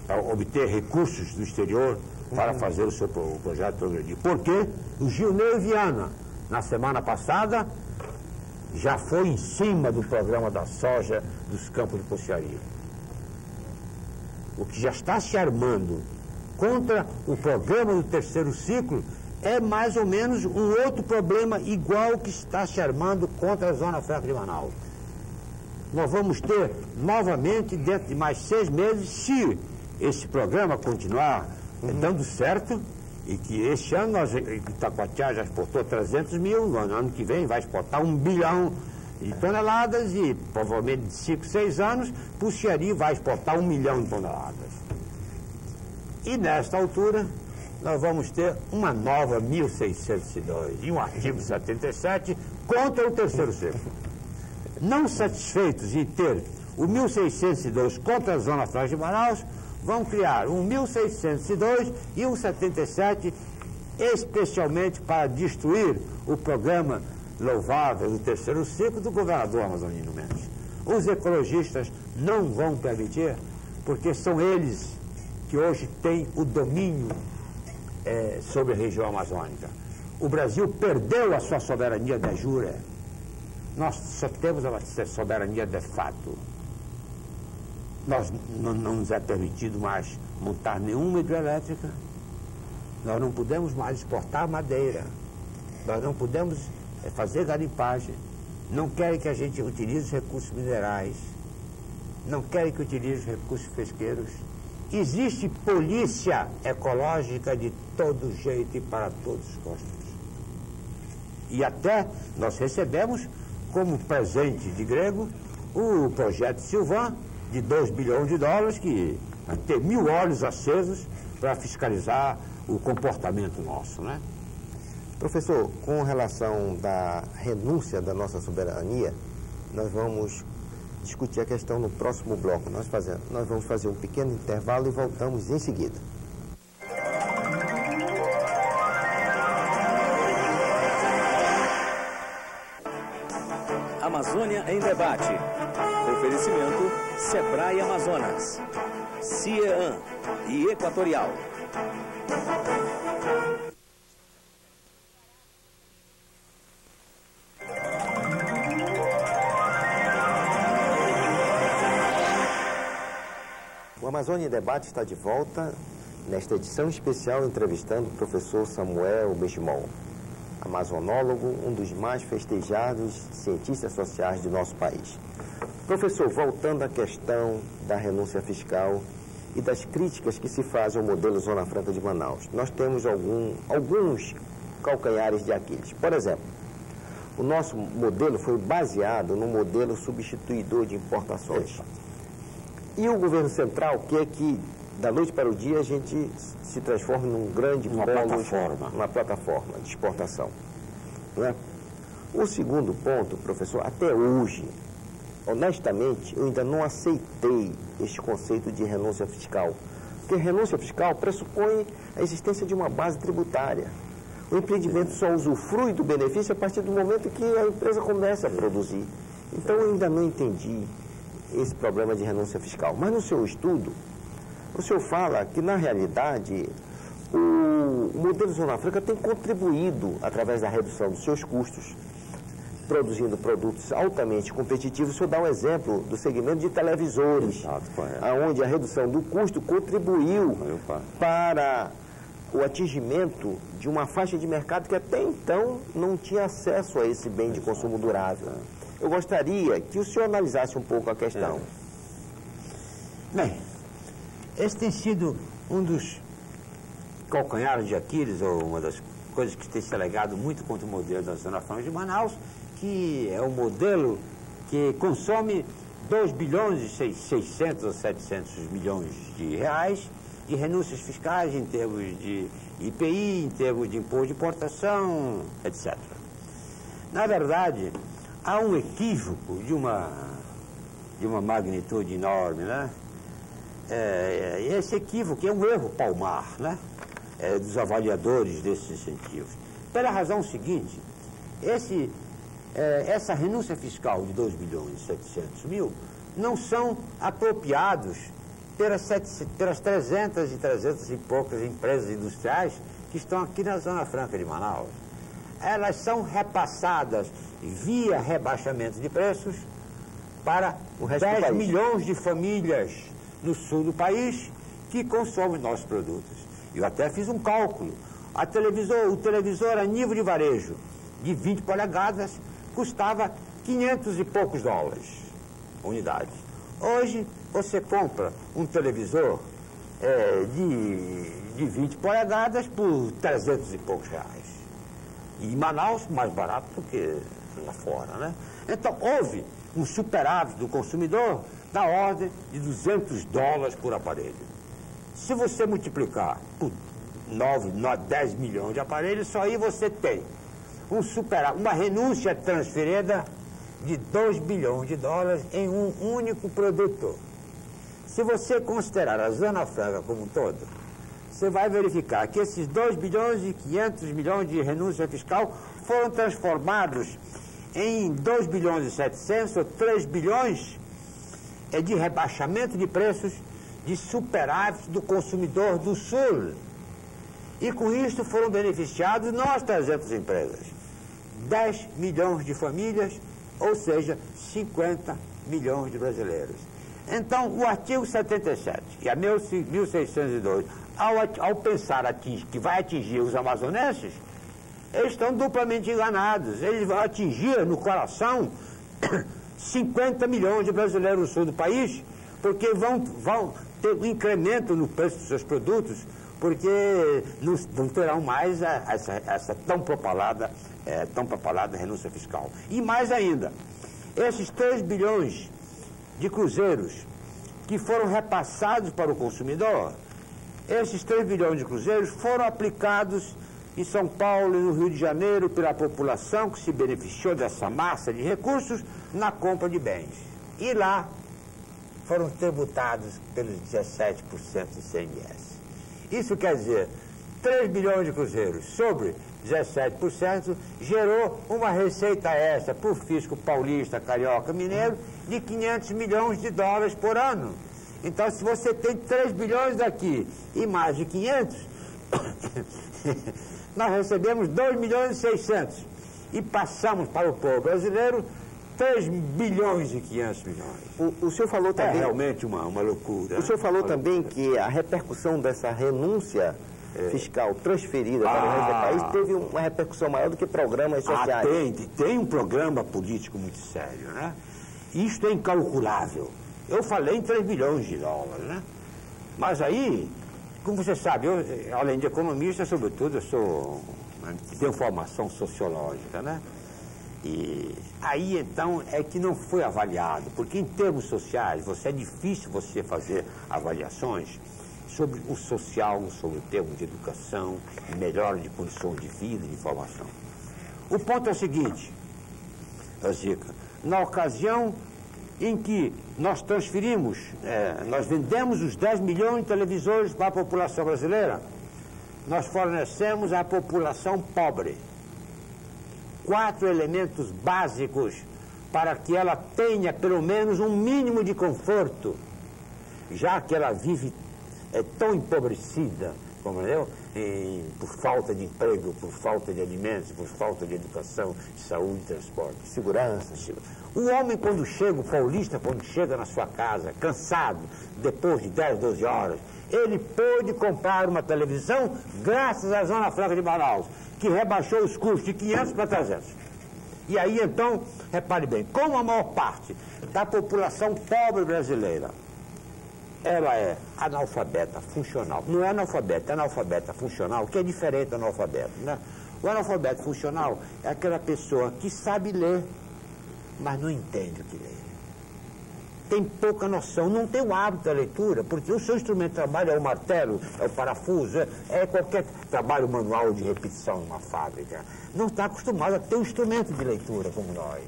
para obter recursos do exterior para fazer o seu projeto progredir. Porque o Gilney Viana, na semana passada, já foi em cima do programa da soja dos campos de Pociaria. O que já está se armando contra o programa do terceiro ciclo é mais ou menos um outro problema igual que está se armando contra a Zona Franca de Manaus. Nós vamos ter novamente, dentro de mais 6 meses, se esse programa continuar dando certo, e que este ano Itacoatiá já exportou 300 mil, no ano que vem vai exportar 1 bilhão de toneladas e provavelmente de 5, 6 anos, Pociaria vai exportar 1 milhão de toneladas. E nesta altura, nós vamos ter uma nova 1602 e um artigo 77 contra o terceiro ciclo. Não satisfeitos em ter o 1602 contra a Zona Franca de Manaus, vão criar um 1602 e um 77 especialmente para destruir o programa louvável do terceiro ciclo do governador Amazonino Mendes. Os ecologistas não vão permitir, porque são eles que hoje têm o domínio sobre a região amazônica. O Brasil perdeu a sua soberania de jure. Nós só temos a soberania de fato. Não nos é permitido mais montar nenhuma hidrelétrica, nós não podemos mais exportar madeira, nós não podemos fazer garimpagem, não querem que a gente utilize os recursos minerais, não querem que utilize os recursos pesqueiros. Existe polícia ecológica de todo jeito e para todos os gostos. E até nós recebemos como presente de grego o projeto Sylvain de 2 bilhões de dólares, que tem 1000 olhos acesos para fiscalizar o comportamento nosso, né? Professor, com relação da renúncia da nossa soberania, nós vamos discutir a questão no próximo bloco. Nós vamos fazer um pequeno intervalo e voltamos em seguida. Amazônia em Debate. Oferecimento Sebrae Amazonas, CIEAN e Equatorial. O Amazônia em Debate está de volta nesta edição especial entrevistando o professor Samuel Benchimol, amazonólogo, um dos mais festejados cientistas sociais do nosso país. Professor, voltando à questão da renúncia fiscal e das críticas que se fazem ao modelo Zona Franca de Manaus, nós temos alguns calcanhares de Aquiles. Por exemplo, o nosso modelo foi baseado no modelo substituidor de importações. E o governo central quer que, da noite para o dia, a gente se transforme num grande uma plataforma de exportação. Não é? O segundo ponto, professor, até hoje, honestamente, eu ainda não aceitei este conceito de renúncia fiscal. Porque renúncia fiscal pressupõe a existência de uma base tributária. O empreendimento só usufrui do benefício a partir do momento que a empresa começa a produzir. Então, eu ainda não entendi esse problema de renúncia fiscal. Mas no seu estudo, o senhor fala que, na realidade, o modelo Zona Franca tem contribuído, através da redução dos seus custos, produzindo produtos altamente competitivos. O senhor dá um exemplo do segmento de televisores, onde a redução do custo contribuiu para o atingimento de uma faixa de mercado que até então não tinha acesso a esse bem de consumo durável. Eu gostaria que o senhor analisasse um pouco a questão. Bem, esse tem sido um dos calcanhares de Aquiles, ou uma das coisas que tem se alegado muito contra o modelo da Zona Franca de Manaus, que é um modelo que consome 2 bilhões e 600 ou 700 milhões de reais de renúncias fiscais em termos de IPI, em termos de imposto de importação, etc. Na verdade, há um equívoco de uma magnitude enorme, né? Esse equívoco é um erro palmar, né? Dos avaliadores desses incentivos. Pela razão seguinte, essa renúncia fiscal de 2 bilhões e 700 mil não são apropriados pelas 300 e poucas empresas industriais que estão aqui na Zona Franca de Manaus. Elas são repassadas via rebaixamento de preços para 10 milhões de famílias no sul do país que consomem nossos produtos. Eu até fiz um cálculo. O televisor a nível de varejo de 20 polegadas custava 500 e poucos dólares a unidade. Hoje você compra um televisor de 20 polegadas por 300 e poucos reais. E em Manaus, mais barato do que lá fora, né? Então, houve um superávit do consumidor da ordem de 200 dólares por aparelho. Se você multiplicar por 10 milhões de aparelhos, só aí você tem um superávit, uma renúncia transferida de 2 bilhões de dólares em um único produto. Se você considerar a Zona Franca como um todo, você vai verificar que esses 2 bilhões e 500 milhões de renúncia fiscal foram transformados em 2 bilhões e 700 ou 3 bilhões de rebaixamento de preços de superávit do consumidor do Sul. E com isso foram beneficiados nós 300 empresas. 10 milhões de famílias, ou seja, 50 milhões de brasileiros. Então, o artigo 77 e a 1602, ao pensar que vai atingir os amazonenses, eles estão duplamente enganados. Eles vão atingir no coração 50 milhões de brasileiros no sul do país, porque vão ter um incremento no preço dos seus produtos, porque não terão mais essa tão propalada renúncia fiscal. E mais ainda, esses 3 bilhões de cruzeiros que foram repassados para o consumidor, esses 3 bilhões de cruzeiros foram aplicados em São Paulo e no Rio de Janeiro pela população que se beneficiou dessa massa de recursos na compra de bens. E lá foram tributados pelos 17% de ICMS. Isso quer dizer, 3 bilhões de cruzeiros sobre 17% gerou uma receita extra para o fisco paulista, carioca, mineiro, de 500 milhões de dólares por ano. Então, se você tem 3 bilhões daqui e mais de 500, nós recebemos 2 milhões e 600 e passamos para o povo brasileiro 3 bilhões e 500 milhões. O senhor falou também... É realmente uma loucura. O senhor falou também que a repercussão dessa renúncia fiscal transferida para o resto do país teve uma repercussão maior do que programas sociais. Tem um programa político muito sério, né? Isto é incalculável. Eu falei em 3 bilhões de dólares, né? Mas aí, como você sabe, eu, além de economista, sobretudo, tenho formação sociológica, né? E aí, então, é que não foi avaliado, porque em termos sociais, é difícil você fazer avaliações sobre o social, sobre o termo de educação, melhora de condições de vida e de formação. O ponto é o seguinte, Zica, na ocasião em que nós transferimos, nós vendemos os 10 milhões de televisores para a população brasileira, nós fornecemos à população pobre 4 elementos básicos para que ela tenha pelo menos um mínimo de conforto, já que ela vive tão empobrecida, como eu, por falta de emprego, por falta de alimentos, por falta de educação, de saúde, transporte, segurança. O homem, quando chega, o paulista, quando chega na sua casa, cansado, depois de 10, 12 horas, ele pôde comprar uma televisão graças à Zona Franca de Manaus, que rebaixou os custos de 500 para 300. E aí, então, repare bem, como a maior parte da população pobre brasileira, ela é analfabeta funcional, não é analfabeta, é analfabeta funcional, que é diferente do analfabeto, né? O analfabeto funcional é aquela pessoa que sabe ler, mas não entende o que lê. Tem pouca noção, não tem o hábito da leitura, porque o seu instrumento de trabalho é o martelo, é o parafuso, é qualquer trabalho manual de repetição numa fábrica. Não está acostumado a ter um instrumento de leitura como nós.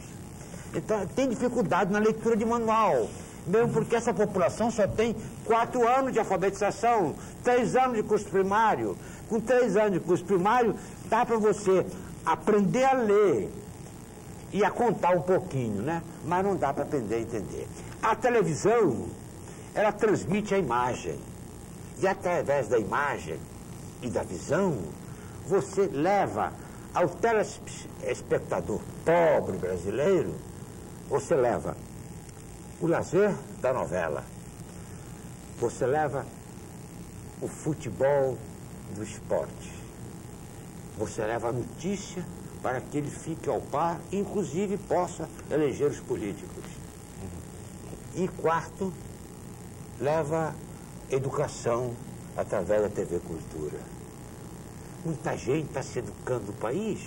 Então, tem dificuldade na leitura de manual, mesmo porque essa população só tem 4 anos de alfabetização, 3 anos de curso primário. Com 3 anos de curso primário, dá para você aprender a ler e a contar um pouquinho, né? Mas não dá para aprender a entender. A televisão, ela transmite a imagem. E através da imagem e da visão, você leva ao telespectador pobre brasileiro, você leva o lazer da novela, você leva o futebol do esporte, você leva a notícia para que ele fique ao par, inclusive possa eleger os políticos. E quarto, leva educação através da TV Cultura. Muita gente está se educando no país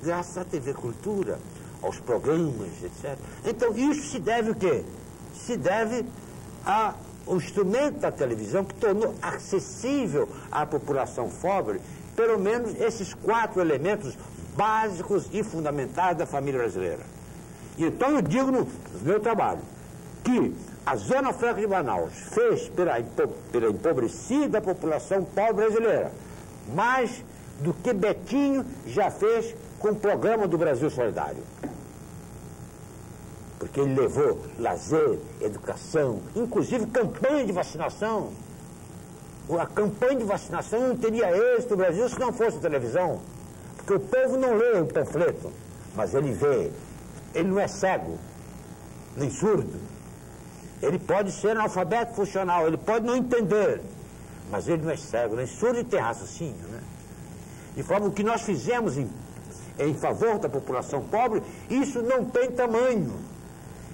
graças à TV Cultura, aos programas, etc. Então, isso se deve o quê? Se deve ao instrumento da televisão que tornou acessível à população pobre, pelo menos esses 4 elementos básicos e fundamentais da família brasileira. E então eu digo no meu trabalho que a Zona Franca de Manaus fez pela empobrecida população pobre brasileira mais do que Betinho já fez com o programa do Brasil Solidário. Porque ele levou lazer, educação, inclusive campanha de vacinação. A campanha de vacinação não teria êxito no Brasil se não fosse a televisão. Porque o povo não lê o panfleto, mas ele vê. Ele não é cego, nem surdo. Ele pode ser analfabeto funcional, ele pode não entender, mas ele não é cego, nem surdo e tem raciocínio, né? De forma que o que nós fizemos em favor da população pobre, isso não tem tamanho.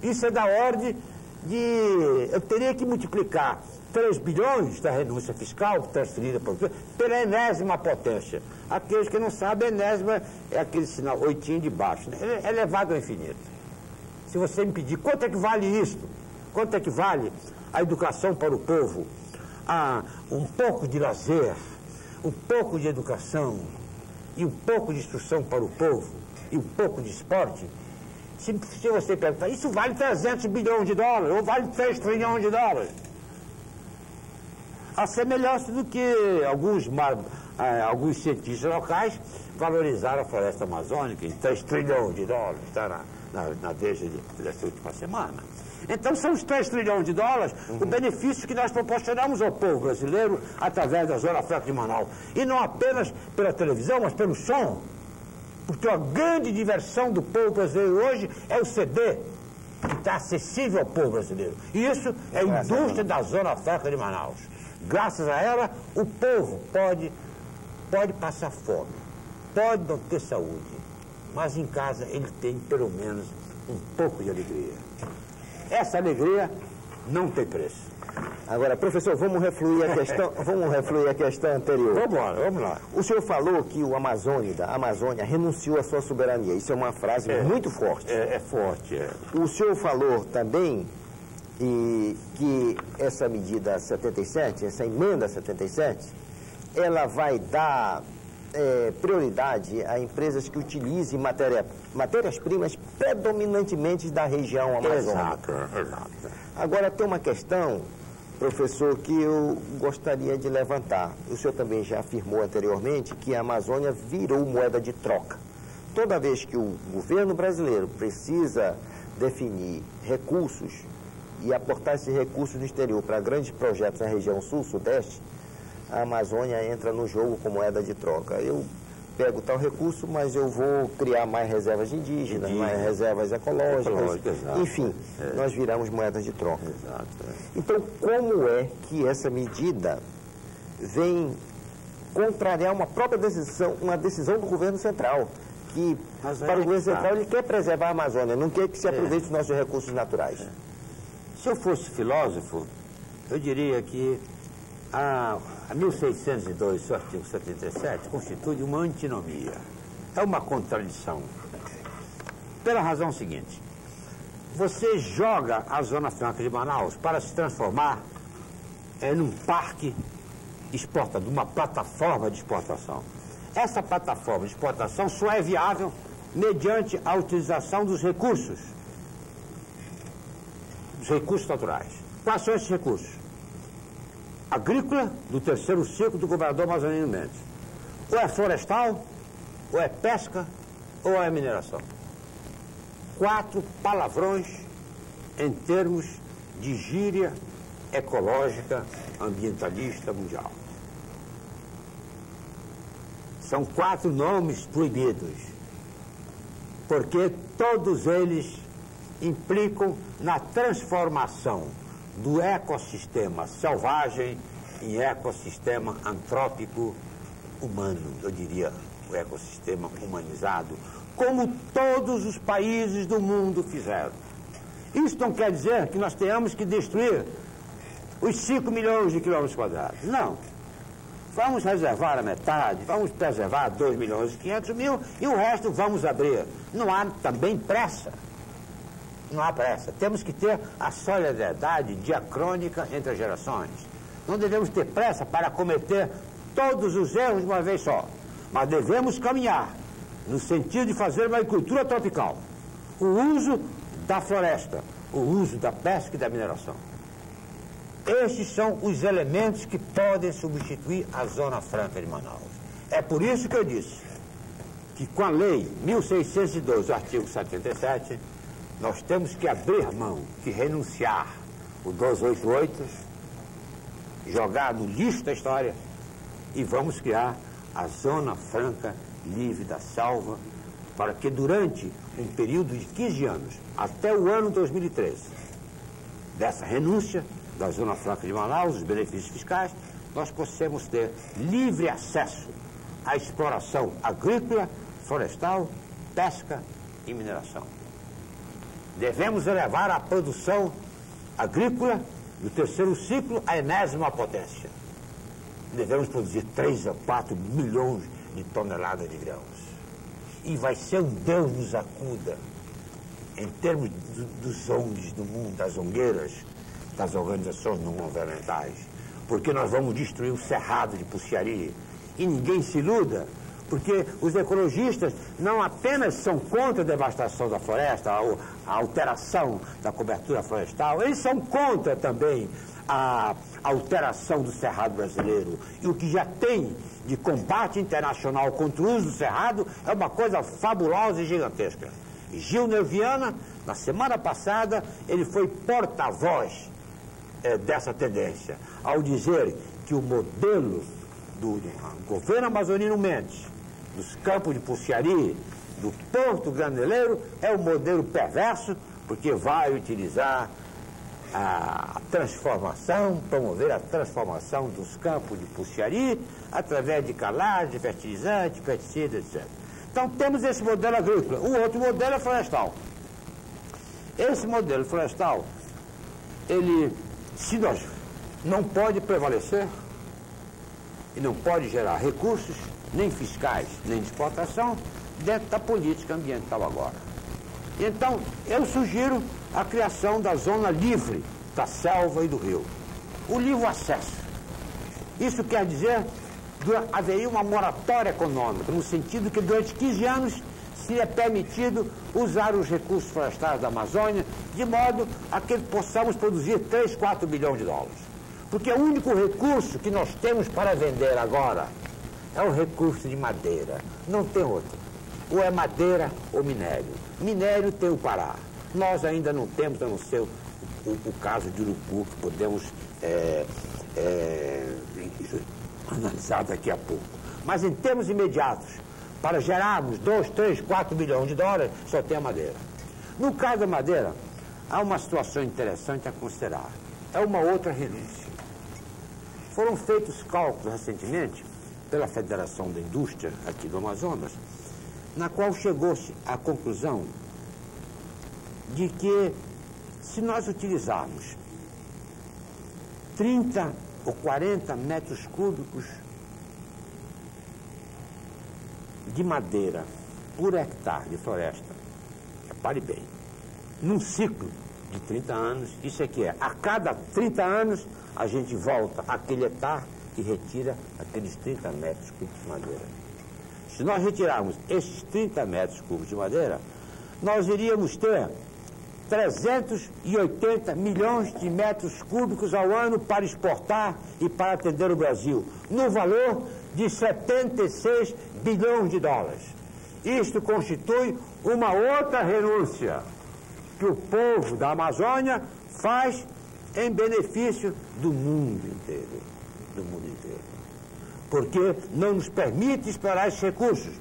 Isso é da ordem de... Eu teria que multiplicar 3 bilhões da renúncia fiscal transferida pela enésima potência. Aqueles que não sabem, a enésima é aquele sinal, oitinho de baixo, né? É elevado ao infinito. Se você me pedir quanto é que vale isto, quanto é que vale a educação para o povo, um pouco de lazer, um pouco de educação e um pouco de instrução para o povo e um pouco de esporte, se você perguntar, isso vale 300 bilhões de dólares ou vale 3 trilhões de dólares? A semelhança do que alguns cientistas locais valorizaram a floresta amazônica em 3 trilhões de dólares, está na Veja dessa última semana. Então são os 3 trilhões de dólares o benefício que nós proporcionamos ao povo brasileiro através da Zona Franca de Manaus. E não apenas pela televisão, mas pelo som. Porque a grande diversão do povo brasileiro hoje é o CD, que está acessível ao povo brasileiro. E isso é a indústria da Zona Franca de Manaus. Graças a ela, o povo pode passar fome, pode não ter saúde, mas em casa ele tem pelo menos um pouco de alegria. Essa alegria não tem preço. Agora, professor, vamos refluir a questão anterior. Vamos lá. O senhor falou que a Amazônia renunciou à sua soberania. Isso é uma frase muito forte. É forte. O senhor falou também que essa medida 77, essa emenda 77, ela vai dar prioridade a empresas que utilizem matérias-primas predominantemente da região amazônica. Exato. Agora, tem uma questão, professor, que eu gostaria de levantar. O senhor também já afirmou anteriormente que a Amazônia virou moeda de troca. Toda vez que o governo brasileiro precisa definir recursos e aportar esses recursos do exterior para grandes projetos na região sul-sudeste, a Amazônia entra no jogo com moeda de troca. Eu pego tal recurso, mas eu vou criar mais reservas indígenas, mais reservas ecológicas, enfim, nós viramos moedas de troca. Exato. Então, como é que essa medida vem contrariar uma própria decisão, uma decisão do governo central, que para o governo central ele quer preservar a Amazônia, não quer que se aproveite os nossos recursos naturais? Se eu fosse filósofo, eu diria que a 1602, o artigo 77, constitui uma antinomia. É uma contradição. Pela razão seguinte: você joga a Zona Franca de Manaus para se transformar num parque exportador, uma plataforma de exportação. Essa plataforma de exportação só é viável mediante a utilização dos recursos naturais. Quais são esses recursos? Agrícola, do terceiro ciclo do governador Amazonino Mendes. Ou é florestal, ou é pesca, ou é mineração. 4 palavrões em termos de gíria ecológica, ambientalista mundial. São 4 nomes proibidos, porque todos eles implicam na transformação do ecossistema selvagem em ecossistema antrópico humano, eu diria, o ecossistema humanizado, como todos os países do mundo fizeram. Isso não quer dizer que nós tenhamos que destruir os 5 milhões de quilômetros quadrados. Não. Vamos reservar a metade, vamos preservar 2 milhões e 500 mil e o resto vamos abrir. Não há também pressa. Não há pressa. Temos que ter a solidariedade diacrônica entre as gerações. Não devemos ter pressa para cometer todos os erros de uma vez só. Mas devemos caminhar no sentido de fazer uma agricultura tropical. O uso da floresta, o uso da pesca e da mineração. Estes são os elementos que podem substituir a Zona Franca de Manaus. É por isso que eu disse que com a lei 1602, artigo 77, nós temos que abrir mão, que renunciar o 288, jogar no lixo da história e vamos criar a Zona Franca livre da selva para que durante um período de 15 anos, até o ano 2013, dessa renúncia da Zona Franca de Manaus, os benefícios fiscais, nós possamos ter livre acesso à exploração agrícola, florestal, pesca e mineração. Devemos elevar a produção agrícola do terceiro ciclo à enésima potência. Devemos produzir 3 a 4 milhões de toneladas de grãos. E vai ser um Deus nos acuda, em termos dos ONGs do mundo, das ongueiras, das organizações não governamentais, porque nós vamos destruir o cerrado de Puxiari. E ninguém se iluda, porque os ecologistas não apenas são contra a devastação da floresta, a alteração da cobertura florestal, eles são contra também a alteração do cerrado brasileiro. E o que já tem de combate internacional contra o uso do cerrado é uma coisa fabulosa e gigantesca. Gil Nerviana, na semana passada, ele foi porta-voz dessa tendência, ao dizer que o modelo do governo amazonino Mendes, dos campos de Puxiari, do Porto Graneleiro, é um modelo perverso, porque vai utilizar a transformação, promover a transformação dos campos de Puxiari através de calagem, de fertilizante, pesticida, etc. Então temos esse modelo agrícola. O outro modelo é florestal. Esse modelo florestal, ele, se nós não pode prevalecer e não pode gerar recursos, nem fiscais, nem de exportação, dentro da política ambiental agora. Então, eu sugiro a criação da zona livre da selva e do rio. O livre acesso. Isso quer dizer que haveria uma moratória econômica, no sentido que durante 15 anos seria permitido usar os recursos florestais da Amazônia, de modo a que possamos produzir 3, 4 bilhões de dólares. Porque o único recurso que nós temos para vender agora é o recurso de madeira. Não tem outro. Ou é madeira ou minério. Minério tem o Pará. Nós ainda não temos, a não ser o caso de Urucu, que podemos analisar daqui a pouco. Mas em termos imediatos, para gerarmos 2, 3, 4 bilhões de dólares, só tem a madeira. No caso da madeira, há uma situação interessante a considerar. É uma outra renúncia. Foram feitos cálculos recentemente pela Federação da Indústria aqui do Amazonas, na qual chegou-se à conclusão de que se nós utilizarmos 30 ou 40 metros cúbicos de madeira por hectare de floresta, repare bem, num ciclo de 30 anos, isso aqui é, a cada 30 anos a gente volta àquele hectare e retira aqueles 30 metros cúbicos de madeira. Se nós retirarmos esses 30 metros cúbicos de madeira, nós iríamos ter 380 milhões de metros cúbicos ao ano para exportar e para atender o Brasil, no valor de 76 bilhões de dólares. Isto constitui uma outra renúncia que o povo da Amazônia faz em benefício do mundo inteiro. Do mundo inteiro. Porque não nos permite explorar esses recursos.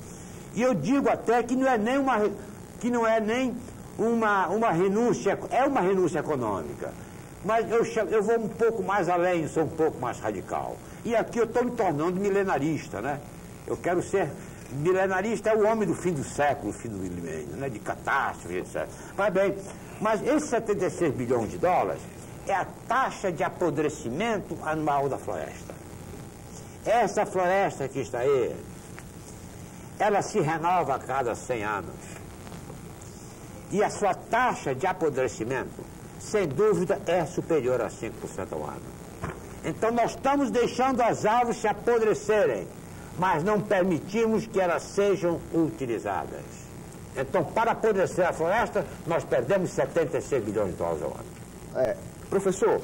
E eu digo até que não é nem uma renúncia, é uma renúncia econômica. Mas eu vou um pouco mais além, sou um pouco mais radical. E aqui eu estou me tornando milenarista, né? Eu quero ser milenarista, é o homem do fim do século, fim do milênio, né? De catástrofe, etc. Mas bem, mas esses 76 bilhões de dólares é a taxa de apodrecimento anual da floresta. Essa floresta que está aí, ela se renova a cada 100 anos. E a sua taxa de apodrecimento, sem dúvida, é superior a 5% ao ano. Então nós estamos deixando as árvores se apodrecerem, mas não permitimos que elas sejam utilizadas. Então, para apodrecer a floresta, nós perdemos 76 bilhões de dólares ao ano. Professor,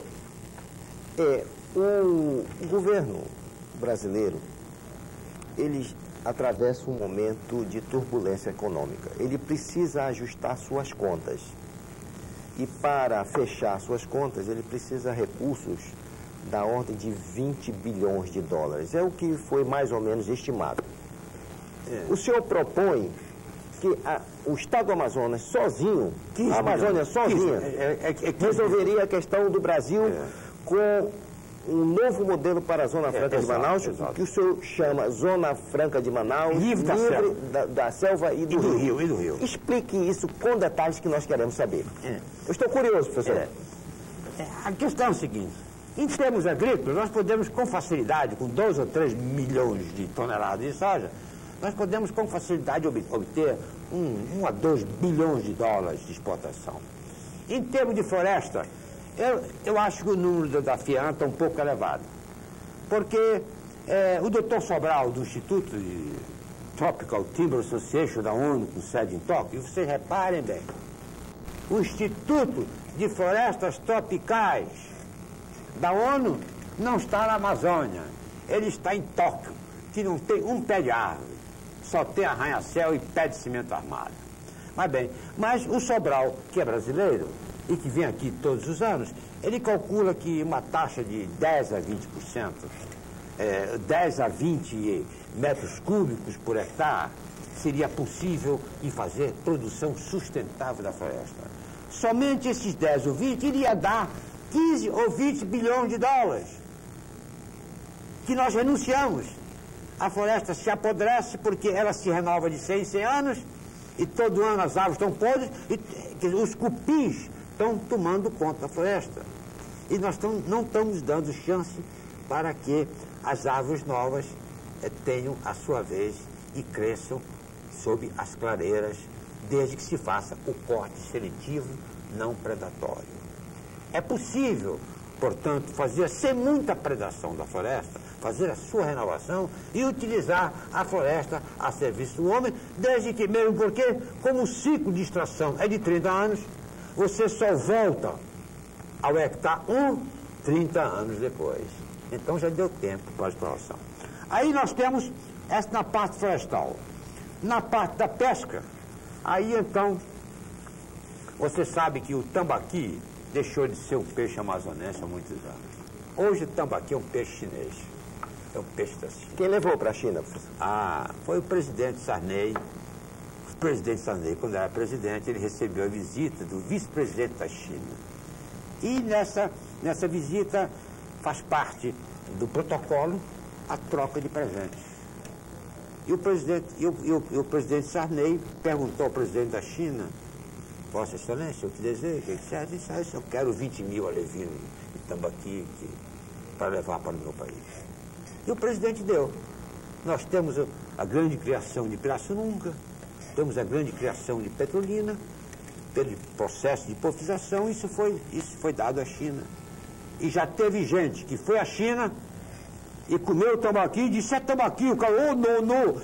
o governo brasileiro, ele atravessa um momento de turbulência econômica. Ele precisa ajustar suas contas. E para fechar suas contas, ele precisa de recursos da ordem de 20 bilhões de dólares. É o que foi mais ou menos estimado. O senhor propõe que o Estado do Amazonas sozinho, a Amazônia sozinha, resolveria a questão do Brasil com um novo modelo para a Zona Franca de Manaus, que o senhor chama Zona Franca de Manaus, livre da selva e do rio. Explique isso com detalhes que nós queremos saber. Eu estou curioso, professor. A questão é o seguinte, em termos agrícolas, nós podemos com facilidade, com 2 ou 3 milhões de toneladas de soja, nós podemos com facilidade obter 1 a 2 bilhões de dólares de exportação. Em termos de floresta, eu acho que o número da FIAN está um pouco elevado, porque o Dr. Sobral, do Instituto de Tropical Timber Association da ONU, com sede em Tóquio, vocês reparem bem, o Instituto de Florestas Tropicais da ONU não está na Amazônia, ele está em Tóquio, que não tem um pé de árvore, só tem arranha-céu e pé de cimento armado. Mas o Sobral, que é brasileiro e que vem aqui todos os anos, ele calcula que uma taxa de 10 a 20%, 10 a 20 metros cúbicos por hectare, seria possível em fazer produção sustentável da floresta. Somente esses 10 ou 20 iria dar 15 ou 20 bilhões de dólares, que nós renunciamos. A floresta se apodrece porque ela se renova de 100 em 100 anos, e todo ano as árvores estão podres, e os cupins estão tomando conta da floresta. E nós não estamos dando chance para que as árvores novas tenham a sua vez e cresçam sob as clareiras, desde que se faça o corte seletivo não predatório. É possível, portanto, fazer sem muita predação da floresta, fazer a sua renovação e utilizar a floresta a serviço do homem, desde que mesmo porque, como o ciclo de extração é de 30 anos, você só volta ao hectare 30 anos depois. Então já deu tempo para a exploração. Aí nós temos essa na parte florestal. Na parte da pesca, aí então, você sabe que o tambaqui deixou de ser um peixe amazonense há muitos anos. Hoje o tambaqui é um peixe chinês. É um peixe da China. Quem levou para a China, professor? Foi o presidente Sarney. O presidente Sarney, quando era presidente, ele recebeu a visita do vice-presidente da China. E nessa visita faz parte do protocolo a troca de presentes. E o presidente Sarney perguntou ao presidente da China: Vossa Excelência, eu te desejo, ele disse, eu quero 20 mil alevinos de tambaqui para levar para o meu país. E o presidente deu. Nós temos a grande criação de Pirassununga, temos a grande criação de Petrolina, pelo processo de hipofização, isso foi dado à China. E já teve gente que foi à China e comeu o tambaqui e disse, é tambaqui, o cara, não.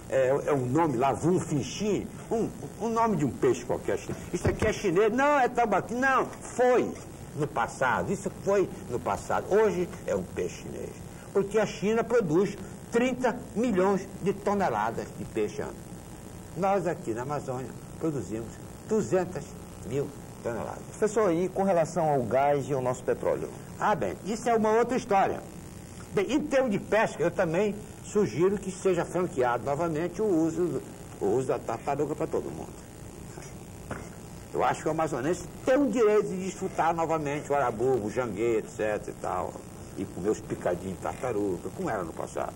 É um nome lá, Vum Finchim, um nome de um peixe qualquer. Isso aqui é chinês, não, é tambaqui, não, foi no passado, isso foi no passado. Hoje é um peixe chinês, porque a China produz 30 milhões de toneladas de peixe ano. Nós aqui na Amazônia produzimos 200 mil toneladas. Professor, e com relação ao gás e ao nosso petróleo? Isso é uma outra história. Bem, em termos de pesca, eu também sugiro que seja franqueado novamente o uso da tartaruga para todo mundo. Eu acho que o amazonense tem o direito de desfrutar novamente o arabugo, o jangue, etc. e tal, e comer os picadinhos de tartaruga, como era no passado.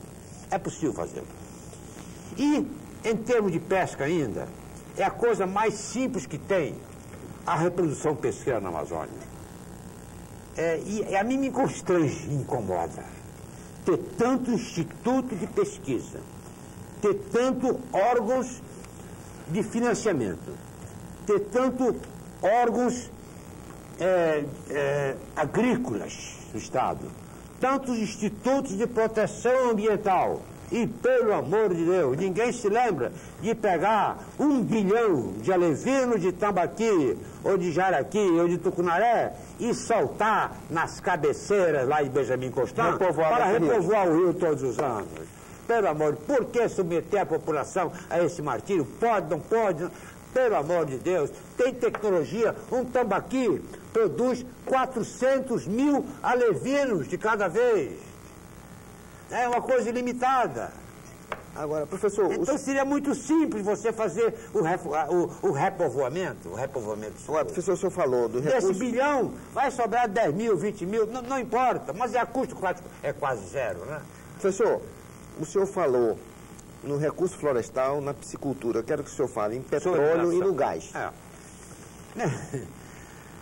É possível fazer. E, em termos de pesca ainda, é a coisa mais simples que tem a reprodução pesqueira na Amazônia. E a mim me constrange, me incomoda ter tanto instituto de pesquisa, ter tanto órgãos de financiamento, ter tanto órgãos agrícolas no Estado, tantos institutos de proteção ambiental. E, pelo amor de Deus, ninguém se lembra de pegar 1 bilhão de alevinos de tambaqui, ou de jaraqui, ou de tucunaré, e soltar nas cabeceiras lá de Benjamin Constant para repovoar o rio todos os anos. Pelo amor, por que submeter a população a esse martírio? Pode, não pode? Não? Pelo amor de Deus, tem tecnologia, um tambaqui produz 400 mil alevinos de cada vez. É uma coisa ilimitada. Agora, professor... Então seria muito simples você fazer o repovoamento. Agora, professor, o senhor falou do recurso... Desse bilhão, vai sobrar 10 mil, 20 mil, não importa, mas a custo é quase zero, né? Professor, o senhor falou no recurso florestal, na piscicultura. Eu quero que o senhor fale em petróleo e no gás.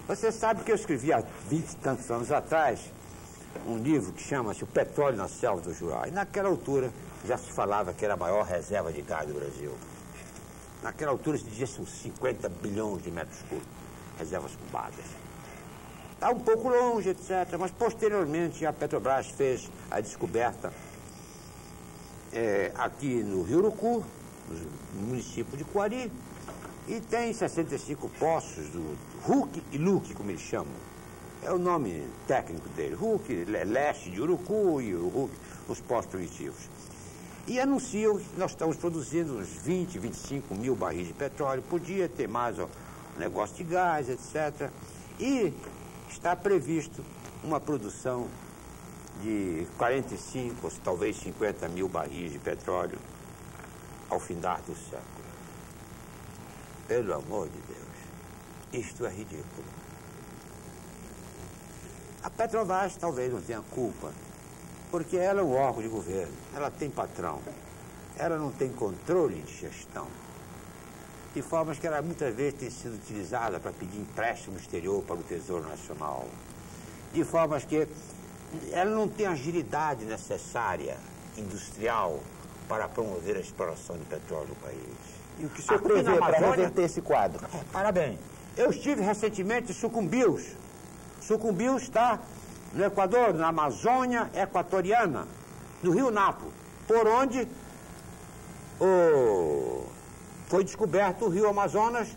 Você sabe que eu escrevi há 20 e tantos anos atrás um livro que chama-se O Petróleo na Selva do Jurá. E naquela altura já se falava que era a maior reserva de gás do Brasil. Naquela altura se dizia que são 50 bilhões de metros cúbicos, reservas cumbadas. Está um pouco longe, etc. Mas posteriormente a Petrobras fez a descoberta aqui no Rio Urucu, no município de Coari, e tem 65 poços do Huc e Luque, como eles chamam. É o nome técnico dele. Huc, leste de Urucu e o Huc, os poços primitivos. E anunciam que nós estamos produzindo uns 20, 25 mil barris de petróleo por dia, tem mais um negócio de gás, etc. E está previsto uma produção de 45, talvez 50 mil barris de petróleo ao findar do século. Pelo amor de Deus, isto é ridículo. A Petrobras talvez não tenha culpa, porque ela é um órgão de governo, ela tem patrão, ela não tem controle de gestão, de formas que ela muitas vezes tem sido utilizada para pedir empréstimo exterior para o Tesouro Nacional, de formas que ela não tem a agilidade necessária, industrial, para promover a exploração de petróleo no país. E o que o senhor prevê para reverter esse quadro? Parabéns. Eu estive recentemente em Sucumbios. Sucumbios está no Equador, na Amazônia Equatoriana, no Rio Napo, por onde foi descoberto o Rio Amazonas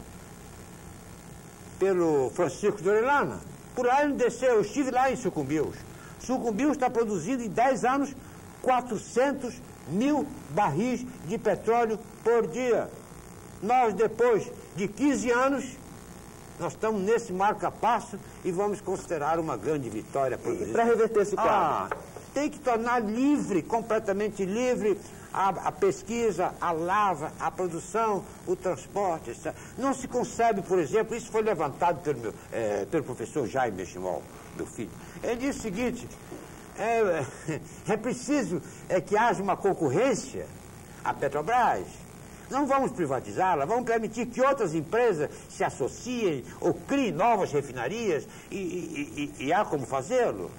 pelo Francisco de Orellana. Por lá ele desceu, eu estive lá em Sucumbios. Sucumbios está produzindo em 10 anos 400 mil barris de petróleo por dia. Nós, depois de 15 anos, nós estamos nesse marca-passo e vamos considerar uma grande vitória. Para reverter esse quadro? Tem que tornar livre, completamente livre, a pesquisa, a lavra, a produção, o transporte, etc. Não se concebe, por exemplo, isso foi levantado pelo professor Jaime Benchimol, meu filho. Ele disse o seguinte, é preciso que haja uma concorrência à Petrobras. Não vamos privatizá-la, vamos permitir que outras empresas se associem ou criem novas refinarias e há como fazê-lo.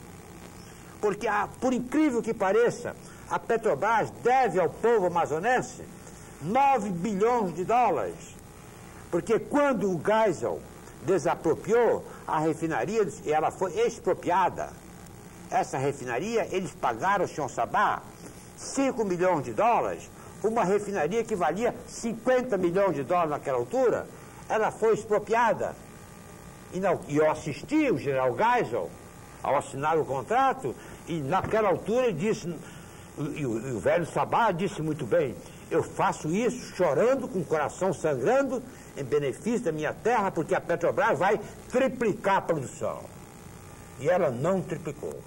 Porque, por incrível que pareça, a Petrobras deve ao povo amazonense 9 bilhões de dólares. Porque quando o Geisel desapropriou a refinaria, ela foi expropriada. Essa refinaria, eles pagaram ao senhor Sabá 5 milhões de dólares, uma refinaria que valia 50 milhões de dólares naquela altura, ela foi expropriada. E eu assisti o general Geisel ao assinar o contrato, e naquela altura ele disse, e o velho Sabá disse muito bem, eu faço isso chorando, com o coração sangrando, em benefício da minha terra, porque a Petrobras vai triplicar a produção. E ela não triplicou.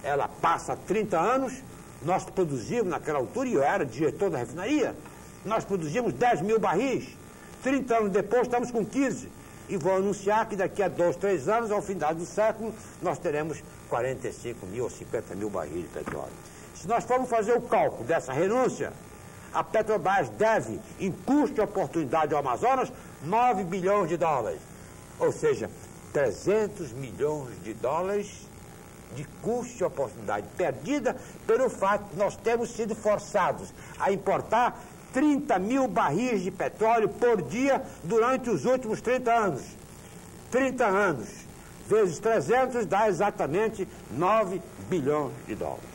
Ela passa 30 anos, nós produzimos naquela altura, e eu era diretor da refinaria, nós produzimos 10 mil barris. 30 anos depois estamos com 15. E vou anunciar que daqui a 2, 3 anos, ao final do século, nós teremos 45 mil ou 50 mil barris de petróleo. Se nós formos fazer o cálculo dessa renúncia, a Petrobras deve, em custo e oportunidade ao Amazonas, 9 bilhões de dólares. Ou seja, 300 milhões de dólares de custo e oportunidade perdida pelo fato de nós termos sido forçados a importar 30 mil barris de petróleo por dia durante os últimos 30 anos. 30 anos vezes 300 dá exatamente 9 bilhões de dólares.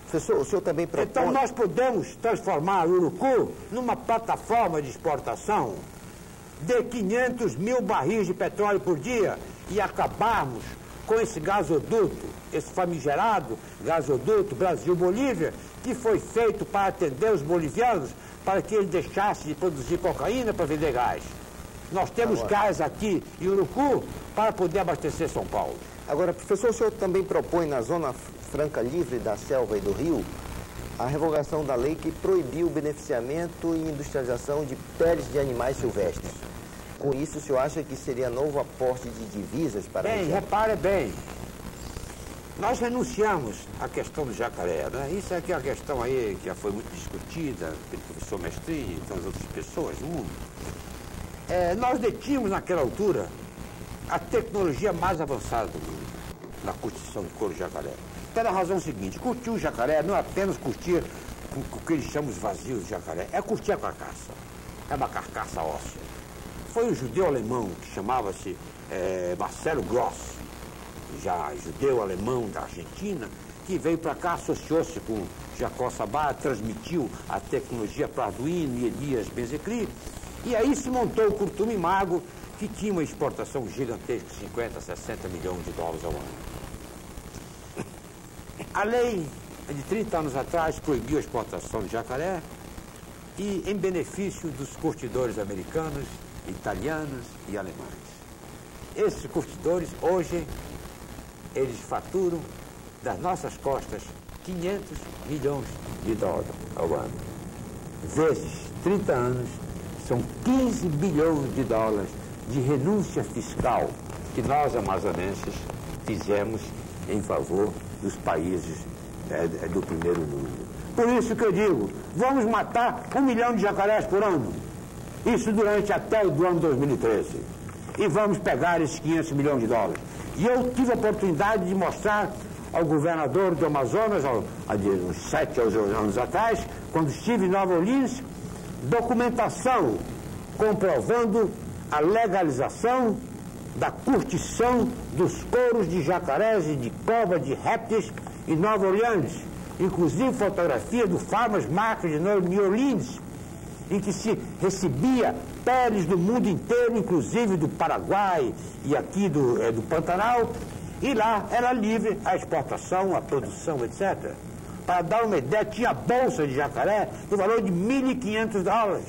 Professor, o senhor também propõe... Então nós podemos transformar o Urucu numa plataforma de exportação de 500 mil barris de petróleo por dia e acabarmos com esse gasoduto, esse famigerado gasoduto Brasil-Bolívia, que foi feito para atender os bolivianos, para que eles deixassem de produzir cocaína para vender gás. Nós temos gás aqui em Urucu para poder abastecer São Paulo. Agora, professor, o senhor também propõe na Zona Franca Livre da Selva e do Rio a revogação da lei que proibiu o beneficiamento e industrialização de peles de animais silvestres. Com isso, o senhor acha que seria novo aporte de divisas para a região? Repare bem, nós renunciamos à questão do jacaré, né? Isso aqui é uma questão aí que já foi muito discutida pelo professor Mestrinho e tantas outras pessoas no mundo. Nós detínhamos naquela altura a tecnologia mais avançada do mundo na curtição de couro de jacaré. Pela razão seguinte, curtir o jacaré não é apenas curtir o que eles chamam os vazios de jacaré, é curtir a carcaça, é uma carcaça óssea. Foi um judeu alemão que chamava-se Marcelo Gross, já judeu-alemão da Argentina, que veio para cá, associou-se com Jacob Sabat, transmitiu a tecnologia para Arduino e Elias Benzecli, e aí se montou o Curtume Mago, que tinha uma exportação gigantesca, 50, 60 milhões de dólares ao ano. A lei de 30 anos atrás proibiu a exportação de jacaré e em benefício dos curtidores americanos, italianos e alemães. Esses curtidores, hoje, eles faturam das nossas costas 500 milhões de dólares ao ano. Vezes 30 anos, são 15 bilhões de dólares de renúncia fiscal que nós, amazonenses, fizemos em favor dos países do primeiro mundo. Por isso que eu digo, vamos matar 1 milhão de jacarés por ano. Isso durante até o ano 2013. E vamos pegar esses 500 milhões de dólares. E eu tive a oportunidade de mostrar ao governador do Amazonas, há uns 7 anos atrás, quando estive em Nova Orleans, documentação comprovando a legalização da curtição dos couros de jacarés e de cobra de répteis em Nova Orleans. Inclusive fotografia do Farmers Market de New Orleans, em que se recebia peles do mundo inteiro, inclusive do Paraguai e aqui do Pantanal, e lá era livre a exportação, a produção, etc. Para dar uma ideia, tinha bolsa de jacaré no valor de 1.500 dólares.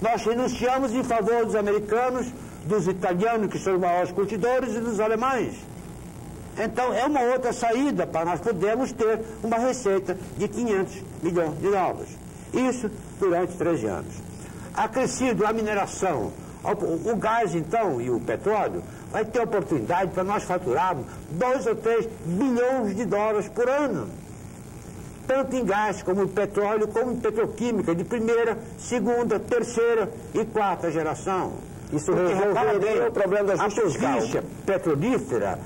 Nós renunciamos em favor dos americanos, dos italianos, que são os maiores curtidores, e dos alemães. Então, é uma outra saída para nós podermos ter uma receita de 500 milhões de dólares. Isso durante 13 anos. Acrescido a mineração, o gás, então, e o petróleo, vai ter oportunidade para nós faturarmos 2 ou 3 bilhões de dólares por ano. Tanto em gás, como em petróleo, como em petroquímica, de primeira, segunda, terceira e quarta geração. Isso resolveria o problema da justiça fiscal. A província petrolífera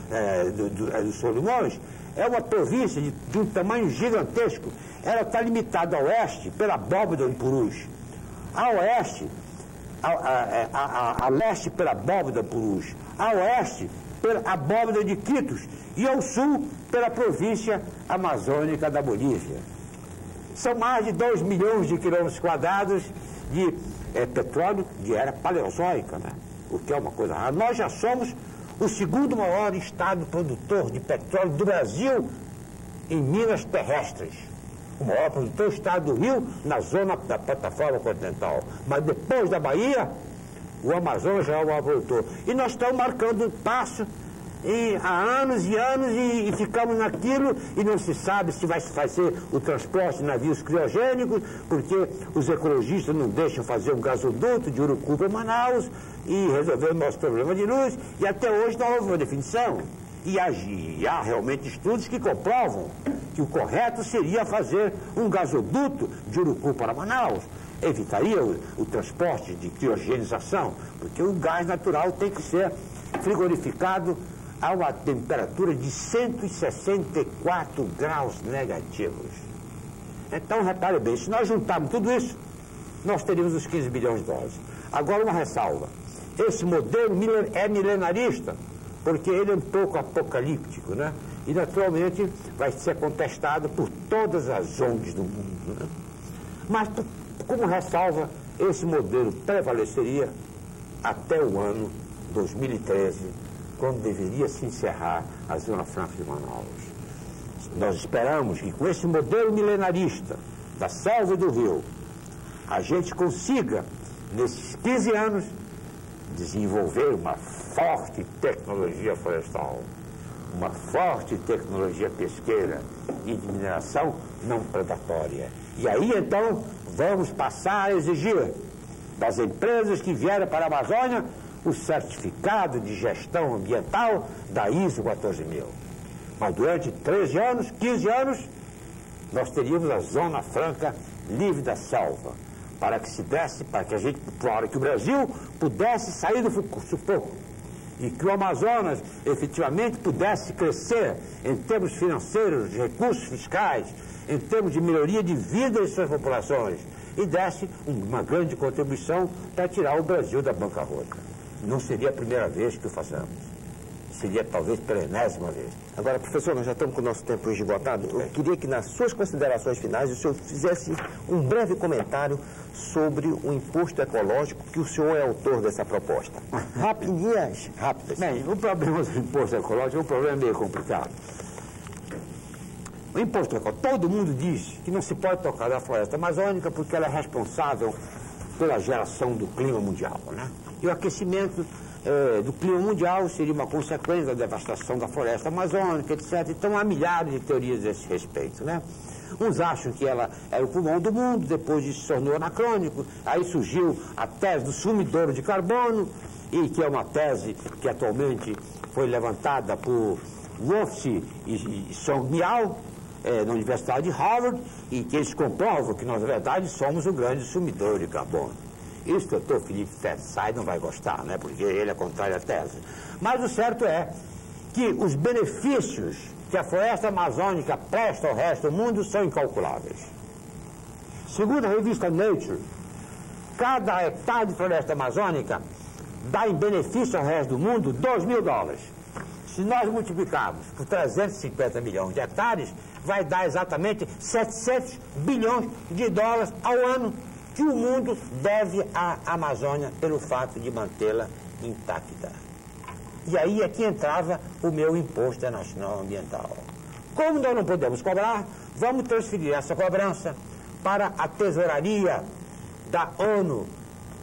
dos Solimões é uma província de um tamanho gigantesco. Ela está limitada a oeste pela abóbora de Purus, a oeste, a leste pela abóbora de Purus, a oeste pela abóbora de Quitos e ao sul pela província amazônica da Bolívia. São mais de 2 milhões de quilômetros quadrados de petróleo de era paleozoica, né? O que é uma coisa rara. Nós já somos o segundo maior estado produtor de petróleo do Brasil em minas terrestres. O maior produtor é o estado do Rio, na zona da plataforma continental. Mas depois da Bahia, o Amazonas já é o maior produtor. E nós estamos marcando passo há anos e anos e ficamos naquilo e não se sabe se vai fazer o transporte de navios criogênicos, porque os ecologistas não deixam fazer um gasoduto de Urucu para Manaus e resolver o nosso problema de luz, e até hoje não houve uma definição. E há realmente estudos que comprovam que o correto seria fazer um gasoduto de Urucu para Manaus. Evitaria o transporte de criogenização, porque o gás natural tem que ser frigorificado a uma temperatura de 164 graus negativos. Então, repare bem, se nós juntarmos tudo isso, nós teríamos os 15 bilhões de dólares. Agora, uma ressalva. Esse modelo é milenarista, porque ele é um pouco apocalíptico, né? E, naturalmente, vai ser contestado por todas as ONGs do mundo, né? Mas, como ressalva, esse modelo prevaleceria até o ano 2013, quando deveria se encerrar a Zona Franca de Manaus. Nós esperamos que com esse modelo milenarista da selva e do rio, a gente consiga, nesses 15 anos, desenvolver uma forte tecnologia florestal, uma forte tecnologia pesqueira e de mineração não predatória. E aí, então, vamos passar a exigir das empresas que vierem para a Amazônia o certificado de gestão ambiental da ISO 14000. Mas durante 13 anos, 15 anos, nós teríamos a Zona Franca livre da selva, para que se desse, para que o Brasil pudesse sair do sufoco e que o Amazonas efetivamente pudesse crescer em termos financeiros, de recursos fiscais, em termos de melhoria de vida de suas populações, e desse uma grande contribuição para tirar o Brasil da bancarrota. Não seria a primeira vez que o façamos. Seria talvez pela enésima vez. Agora, professor, nós já estamos com o nosso tempo esgotado. Eu queria que nas suas considerações finais o senhor fizesse um breve comentário sobre o imposto ecológico, que o senhor é autor dessa proposta. Rapidinhas, rápidas. Bem, o problema do imposto ecológico é um problema meio complicado. O imposto ecológico, todo mundo diz que não se pode tocar da floresta amazônica porque ela é responsável pela geração do clima mundial, né? E o aquecimento do clima mundial seria uma consequência da devastação da floresta amazônica, etc. Então há milhares de teorias a esse respeito, né? Uns acham que ela era o pulmão do mundo, depois isso se tornou anacrônico, aí surgiu a tese do sumidouro de carbono, e que é uma tese que atualmente foi levantada por Wolfsy e Song Miao, na Universidade de Harvard, e que eles comprovam que nós, na verdade, somos o grande sumidouro de carbono. Isso o doutor Felipe Fersay não vai gostar, né? Porque ele é contrário à tese. Mas o certo é que os benefícios que a floresta amazônica presta ao resto do mundo são incalculáveis. Segundo a revista Nature, cada hectare de floresta amazônica dá em benefício ao resto do mundo $2.000. Se nós multiplicarmos por 350 milhões de hectares, vai dar exatamente 700 bilhões de dólares ao ano que o mundo deve à Amazônia pelo fato de mantê-la intacta. E aí é que entrava o meu imposto internacional ambiental. Como nós não podemos cobrar, vamos transferir essa cobrança para a tesouraria da ONU,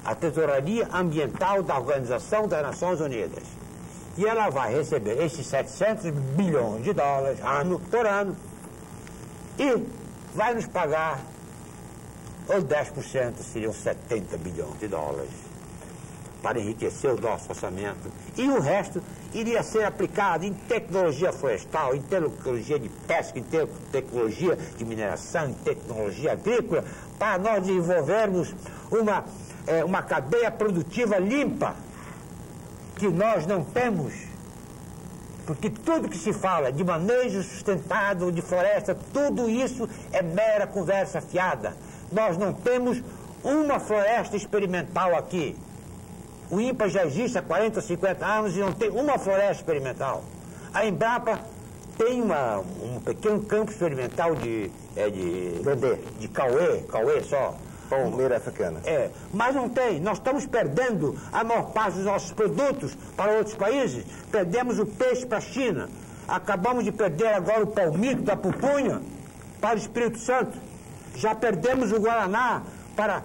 a tesouraria ambiental da Organização das Nações Unidas. E ela vai receber esses 700 bilhões de dólares ano por ano e vai nos pagar, ou 10%, seriam 70 bilhões de dólares, para enriquecer o nosso orçamento. E o resto iria ser aplicado em tecnologia florestal, em tecnologia de pesca, em tecnologia de mineração, em tecnologia agrícola, para nós desenvolvermos uma cadeia produtiva limpa, que nós não temos. Porque tudo que se fala de manejo sustentável de floresta, tudo isso é mera conversa fiada. Nós não temos uma floresta experimental aqui. O INPA já existe há 40, 50 anos e não tem uma floresta experimental. A Embrapa tem um pequeno campo experimental de Cauê só. Palmeira africana. Mas não tem. Nós estamos perdendo a maior parte dos nossos produtos para outros países. Perdemos o peixe para a China. Acabamos de perder agora o palmito da pupunha para o Espírito Santo. Já perdemos o guaraná para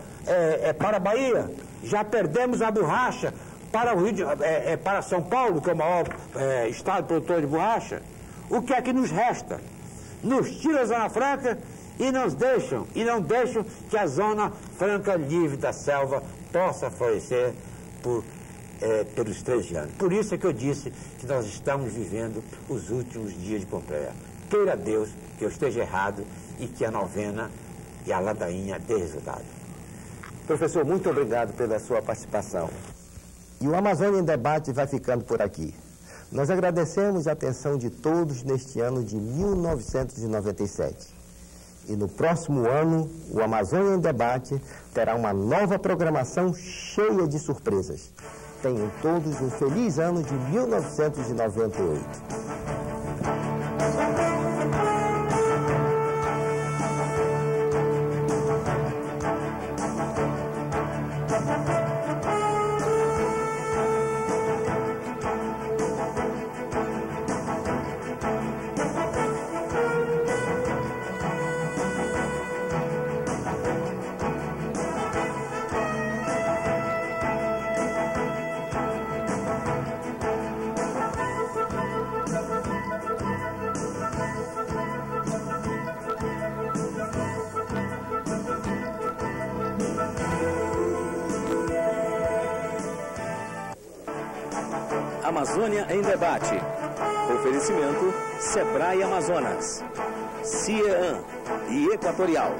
a Bahia. Já perdemos a borracha para para São Paulo, que é o maior estado produtor de borracha. O que é que nos resta? Nos tira a Zona Franca e não deixam que a Zona Franca livre da selva possa florescer pelos 13 anos. Por isso é que eu disse que nós estamos vivendo os últimos dias de Pompeia. Queira Deus que eu esteja errado e que a novena e a ladainha dê resultado. Professor, muito obrigado pela sua participação. E o Amazônia em Debate vai ficando por aqui. Nós agradecemos a atenção de todos neste ano de 1997. E no próximo ano, o Amazônia em Debate terá uma nova programação cheia de surpresas. Tenham todos um feliz ano de 1998. Amazônia em Debate. Oferecimento Sebrae Amazonas, CIEAN e Equatorial.